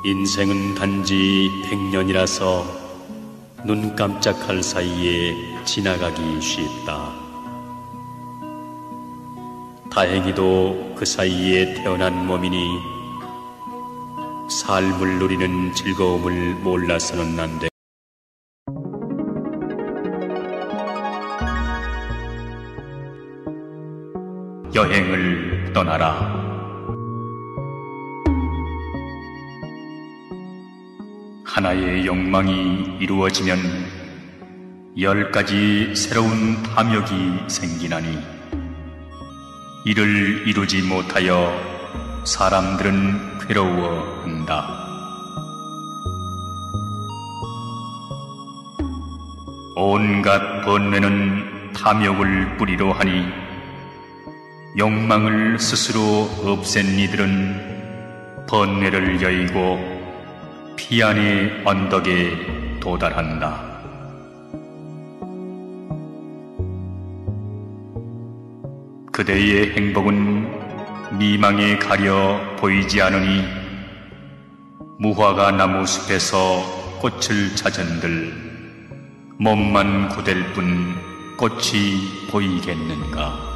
B: 인생은 단지 100년이라서 눈 깜짝할 사이에 지나가기 쉽다. 다행히도 그 사이에 태어난 몸이니 삶을 누리는 즐거움을 몰라서는 안 돼. 여행을 떠나라. 하나의 욕망이 이루어지면 10가지 새로운 탐욕이 생기나니 이를 이루지 못하여 사람들은 괴로워한다. 온갖 번뇌는 탐욕을 뿌리로 하니 욕망을 스스로 없앤 이들은 번뇌를 여의고 피안의 언덕에 도달한다. 그대의 행복은 미망에 가려 보이지 않으니 무화과 나무 숲에서 꽃을 찾은들 몸만 고될 뿐 꽃이 보이겠는가.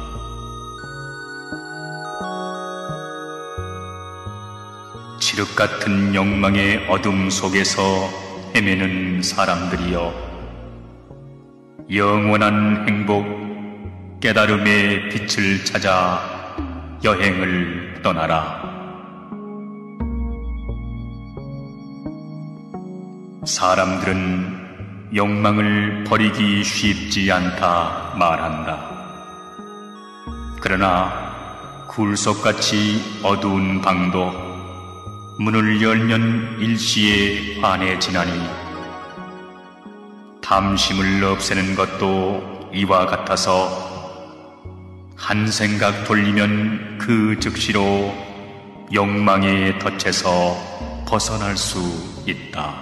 B: 칠흑 같은 욕망의 어둠 속에서 헤매는 사람들이여, 영원한 행복, 깨달음의 빛을 찾아 여행을 떠나라. 사람들은 욕망을 버리기 쉽지 않다 말한다. 그러나 굴속같이 어두운 방도 문을 열면 일시에 환해지나니 탐심을 없애는 것도 이와 같아서 한 생각 돌리면 그 즉시로 욕망의 덫에서 벗어날 수 있다.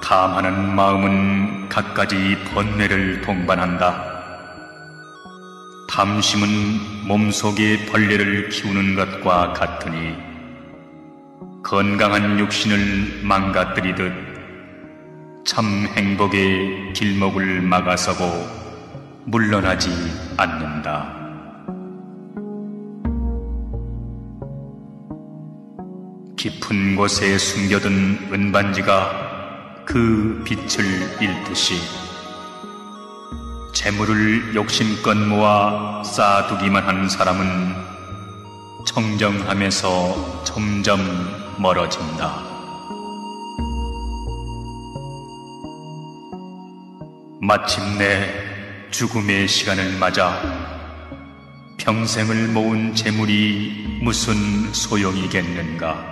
B: 탐하는 마음은 갖가지 번뇌를 동반한다. 탐심은 몸속에 벌레를 키우는 것과 같으니 건강한 육신을 망가뜨리듯 참 행복의 길목을 막아서고 물러나지 않는다. 깊은 곳에 숨겨둔 은반지가 그 빛을 잃듯이 재물을 욕심껏 모아 쌓아두기만 하는 사람은 청정함에서 점점 멀어진다. 마침내 죽음의 시간을 맞아 평생을 모은 재물이 무슨 소용이겠는가.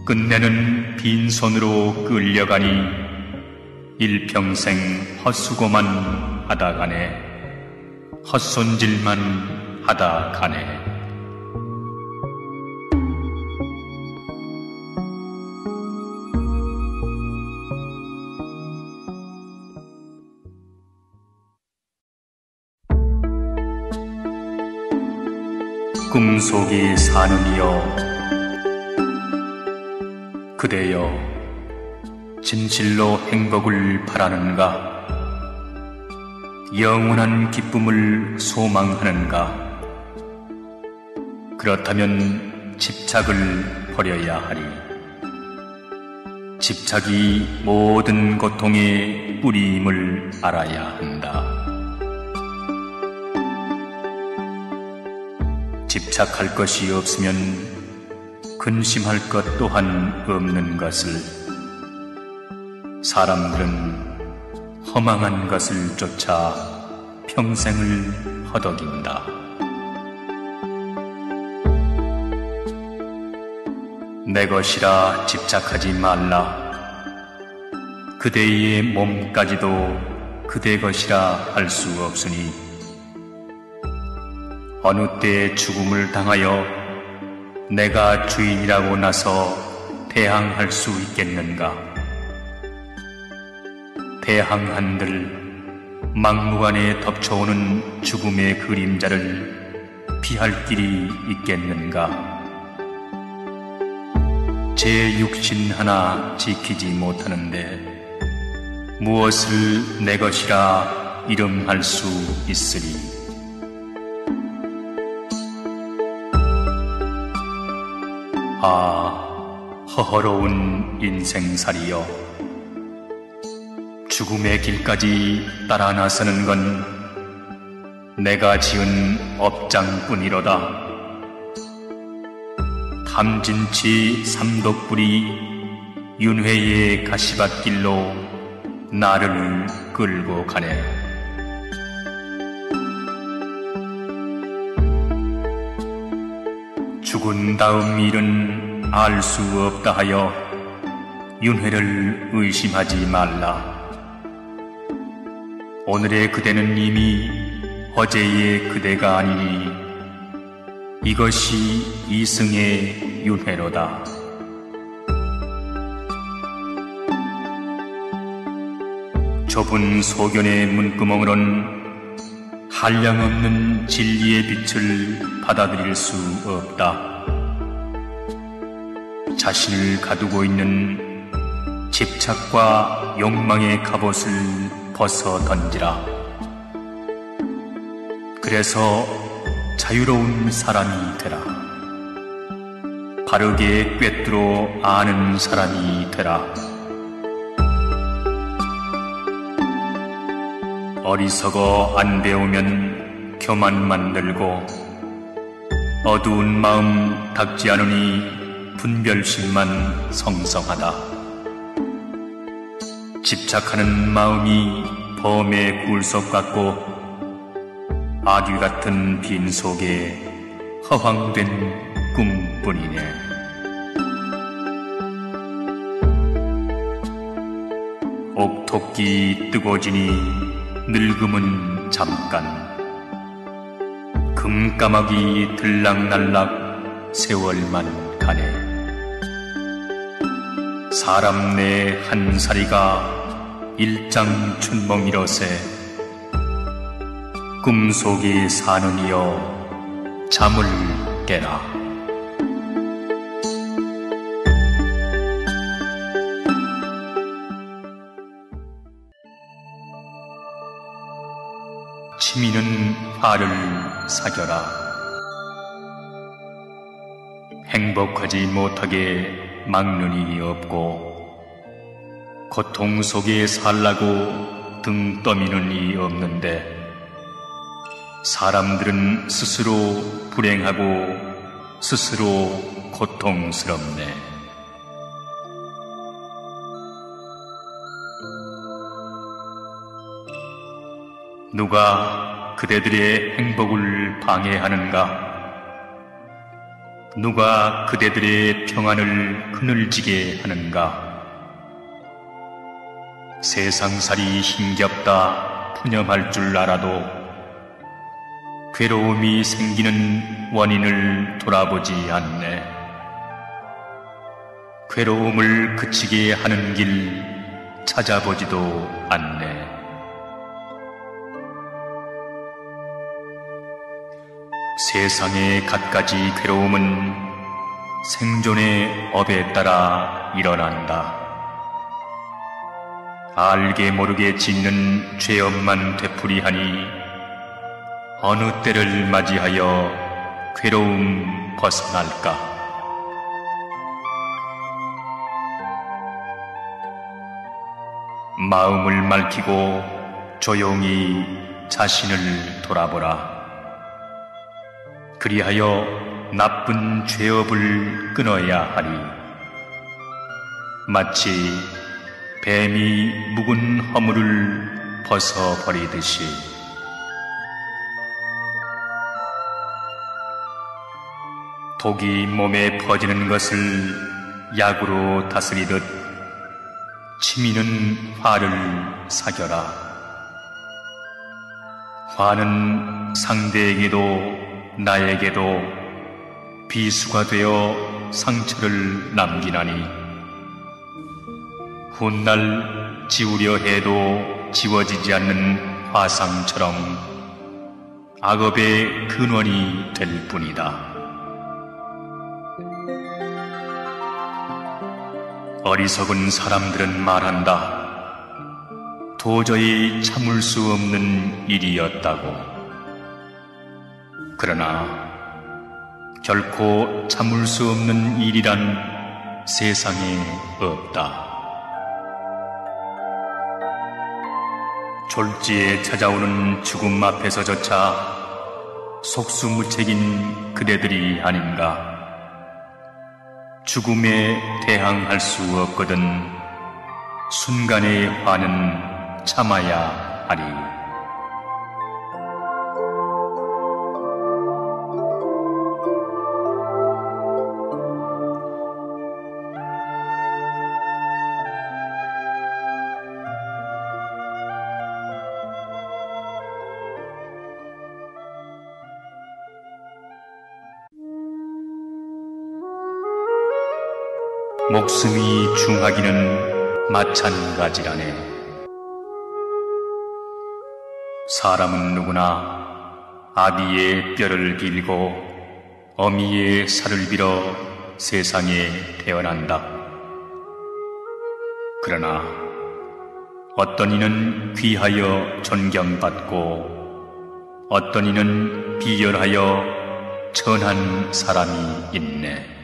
B: 끝내는 빈손으로 끌려가니 일평생 헛수고만 하다 가네. 헛손질만 하다 가네. 꿈속이 사는 이여, 그대여 진실로 행복을 바라는가?
A: 영원한 기쁨을 소망하는가? 그렇다면 집착을 버려야 하리. 집착이 모든 고통의 뿌리임을 알아야 한다. 집착할 것이 없으면 근심할 것 또한 없는 것을, 사람들은 허망한 것을 쫓아 평생을 허덕인다. 내 것이라 집착하지 말라. 그대의 몸까지도 그대 것이라 할 수 없으니 어느 때 죽음을 당하여 내가 주인이라고 나서 대항할 수 있겠는가? 대항한들 막무가내 덮쳐오는 죽음의 그림자를 피할 길이 있겠는가? 제 육신 하나 지키지 못하는데 무엇을 내 것이라 이름할 수 있으리? 아, 허허로운 인생살이여, 죽음의 길까지 따라 나서는 건 내가 지은 업장뿐이로다. 탐진치 삼독불이 윤회의 가시밭길로 나를 끌고 가네. 죽은 다음 일은 알 수 없다 하여 윤회를 의심하지 말라. 오늘의 그대는 이미 어제의 그대가 아니니 이것이 이승의 윤회로다. 좁은 소견의 문구멍으론 한량없는 진리의 빛을 받아들일 수 없다. 자신을 가두고 있는 집착과 욕망의 갑옷을 벗어 던지라. 그래서 자유로운 사람이 되라. 바르게 꿰뚫어 아는 사람이 되라. 어리석어 안 배우면 교만만 늘고 어두운 마음 닦지 않으니 분별심만 성성하다. 집착하는 마음이 범의 굴속 같고 아귀 같은 빈속에 허황된 꿈뿐이네. 옥토끼 뜨고지니 늙음은 잠깐. 금까마귀 들락날락 세월만 가네. 사람 내 한 사리가 일장춘몽이로세. 꿈속에 사는 이여 잠을 깨라. 치미는 화를 사겨라. 행복하지 못하게 막는 이 없고 고통 속에 살라고 등 떠미는 이 없는데 사람들은 스스로 불행하고 스스로 고통스럽네. 누가 그대들의 행복을 방해하는가? 누가 그대들의 평안을 그늘지게 하는가? 세상살이 힘겹다 푸념할 줄 알아도 괴로움이 생기는 원인을 돌아보지 않네. 괴로움을 그치게 하는 길 찾아보지도 않네. 세상의 갖가지 괴로움은 생존의 업에 따라 일어난다. 알게 모르게 짓는 죄업만 되풀이하니 어느 때를 맞이하여 괴로움 벗어날까? 마음을 맑히고 조용히 자신을 돌아보라. 그리하여 나쁜 죄업을 끊어야 하리. 마치 뱀이 묵은 허물을 벗어버리듯이. 독이 몸에 퍼지는 것을 약으로 다스리듯 치미는 화를 사겨라. 화는 상대에게도 나에게도 비수가 되어 상처를 남기나니 훗날 지우려 해도 지워지지 않는 화상처럼 악업의 근원이 될 뿐이다. 어리석은 사람들은 말한다. 도저히 참을 수 없는 일이었다고. 그러나 결코 참을 수 없는 일이란 세상에 없다. 졸지에 찾아오는 죽음 앞에서조차 속수무책인 그대들이 아닌가. 죽음에 대항할 수 없거든 순간의 화는 참아야 하리. 목숨이 중하기는 마찬가지라네. 사람은 누구나 아비의 뼈를 빌고 어미의 살을 빌어 세상에 태어난다. 그러나 어떤 이는 귀하여 존경받고 어떤 이는 비열하여 천한 사람이 있네.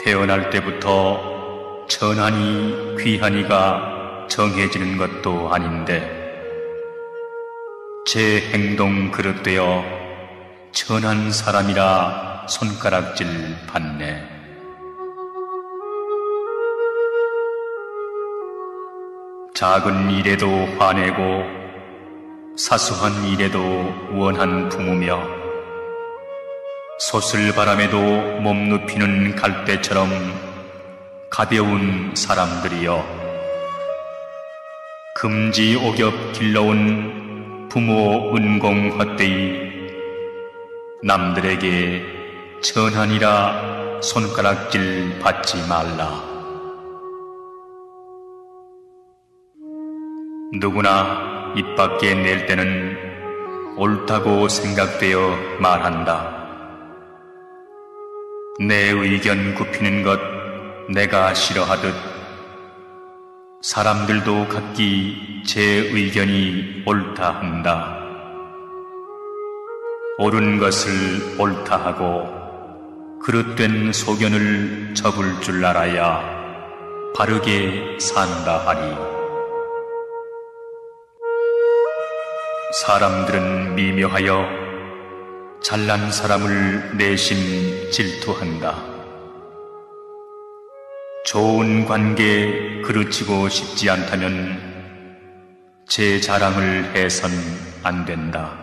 A: 태어날 때부터 천하니 귀하니가 정해지는 것도 아닌데 제 행동 그릇되어 천한 사람이라 손가락질 받네. 작은 일에도 화내고 사소한 일에도 원한 품으며 소슬바람에도 몸 눕히는 갈대처럼 가벼운 사람들이여, 금지옥엽 길러온 부모 은공 헛되이 남들에게 천한이라 손가락질 받지 말라. 누구나 입 밖에 낼 때는 옳다고 생각되어 말한다. 내 의견 굽히는 것 내가 싫어하듯 사람들도 각기 제 의견이 옳다 한다. 옳은 것을 옳다 하고 그릇된 소견을 접을 줄 알아야 바르게 산다 하리. 사람들은 미묘하여 잘난 사람을 내심 질투한다. 좋은 관계 그르치고 싶지 않다면 제 자랑을 해선 안 된다.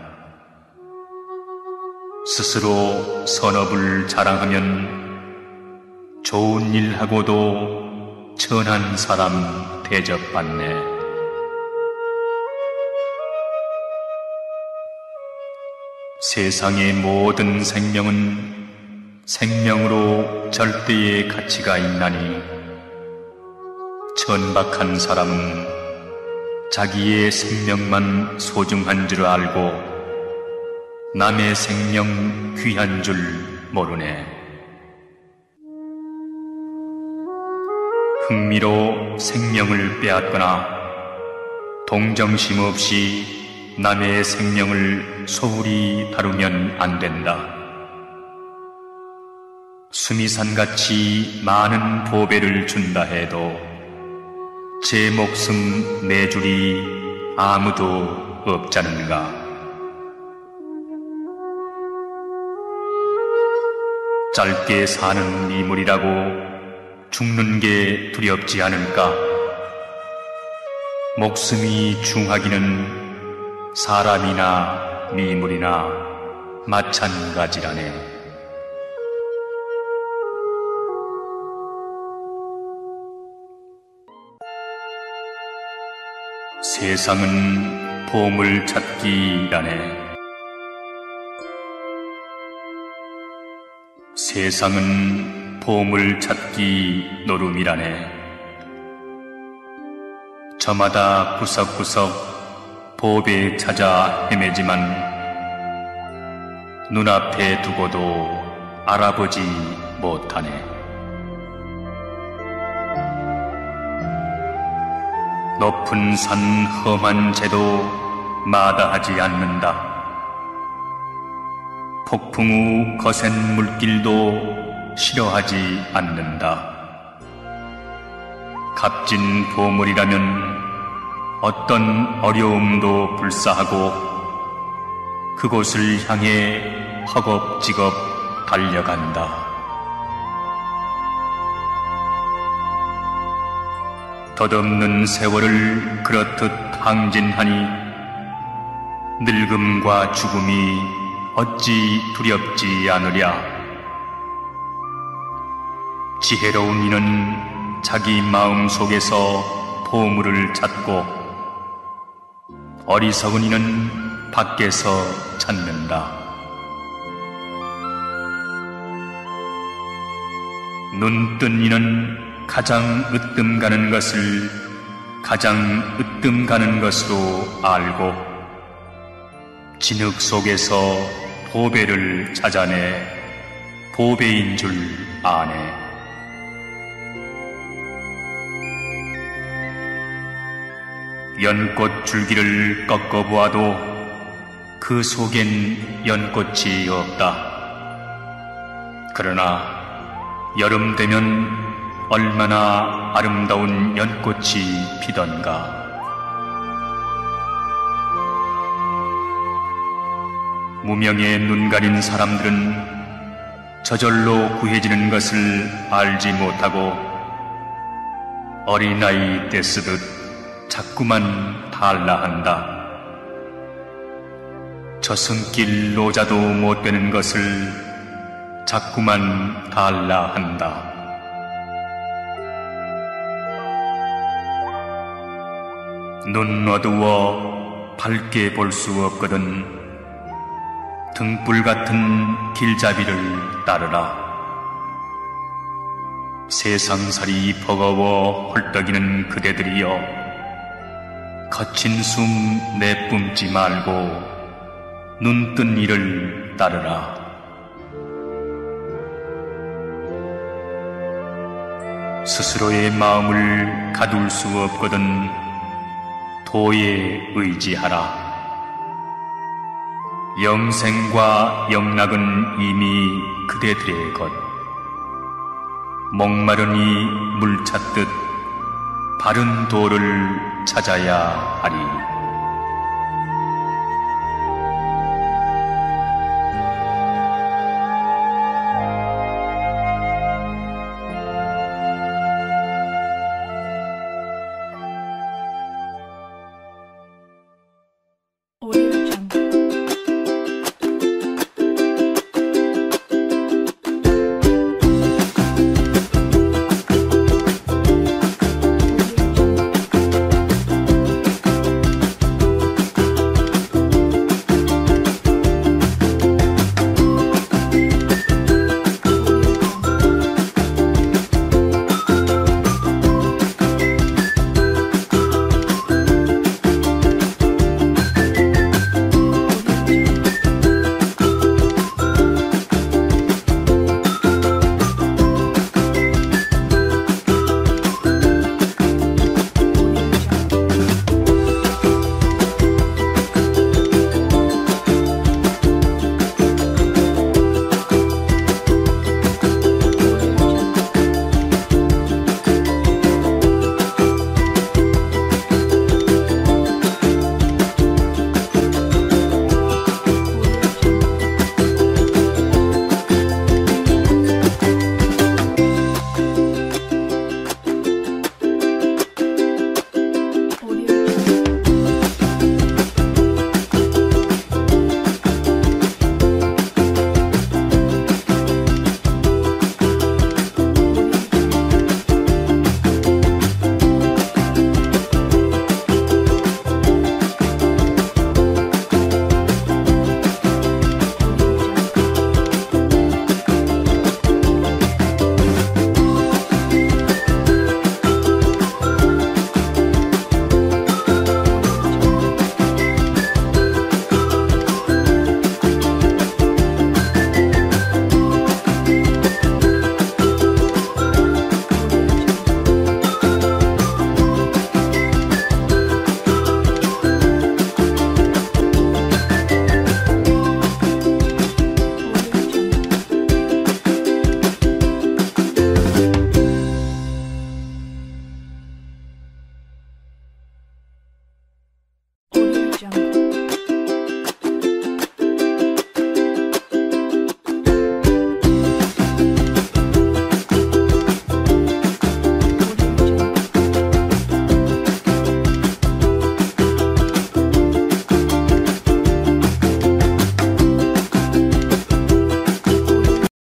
A: 스스로 선업을 자랑하면 좋은 일하고도 천한 사람 대접받네. 세상의 모든 생명은 생명으로 절대의 가치가 있나니 천박한 사람은 자기의 생명만 소중한 줄 알고 남의 생명 귀한 줄 모르네. 흥미로 생명을 빼앗거나 동정심 없이 남의 생명을 소홀히 다루면 안 된다. 수미산같이 많은 보배를 준다 해도 제 목숨 내줄이 아무도 없자는가. 짧게 사는 이물이라고 죽는 게 두렵지 않을까? 목숨이 중하기는 사람이나 미물이나 마찬가지라네. 세상은 보물 찾기라네. 세상은 보물 찾기 노름이라네. 저마다 구석구석 보배 찾아 헤매지만 눈앞에 두고도 알아보지 못하네. 높은 산 험한 재도 마다하지 않는다. 폭풍 후 거센 물길도 싫어하지 않는다. 값진 보물이라면 어떤 어려움도 불사하고 그곳을 향해 허겁지겁 달려간다. 덧없는 세월을 그렇듯 항진하니 늙음과 죽음이 어찌 두렵지 않으랴. 지혜로운 이는 자기 마음 속에서 보물을 찾고 어리석은 이는 밖에서 찾는다. 눈뜬 이는 가장 으뜸 가는 것을 가장 으뜸 가는 것으로 알고 진흙 속에서 보배를 찾아내 보배인 줄 아네. 연꽃 줄기를 꺾어보아도 그 속엔 연꽃이 없다. 그러나 여름 되면 얼마나 아름다운 연꽃이 피던가. 무명에 눈 가린 사람들은 저절로 구해지는 것을 알지 못하고 어린아이 떼쓰듯 자꾸만 달라한다. 저승길 노자도 못 되는 것을 자꾸만 달라한다. 눈 어두워 밝게 볼 수 없거든 등불 같은 길잡이를 따르라. 세상살이 버거워 헐떡이는 그대들이여 거친 숨 내뿜지 말고 눈뜬 이를 따르라. 스스로의 마음을 가둘 수 없거든 도에 의지하라. 영생과 영락은 이미 그대들의 것. 목마르니 물 찾듯 바른 도를 찾아야 하리.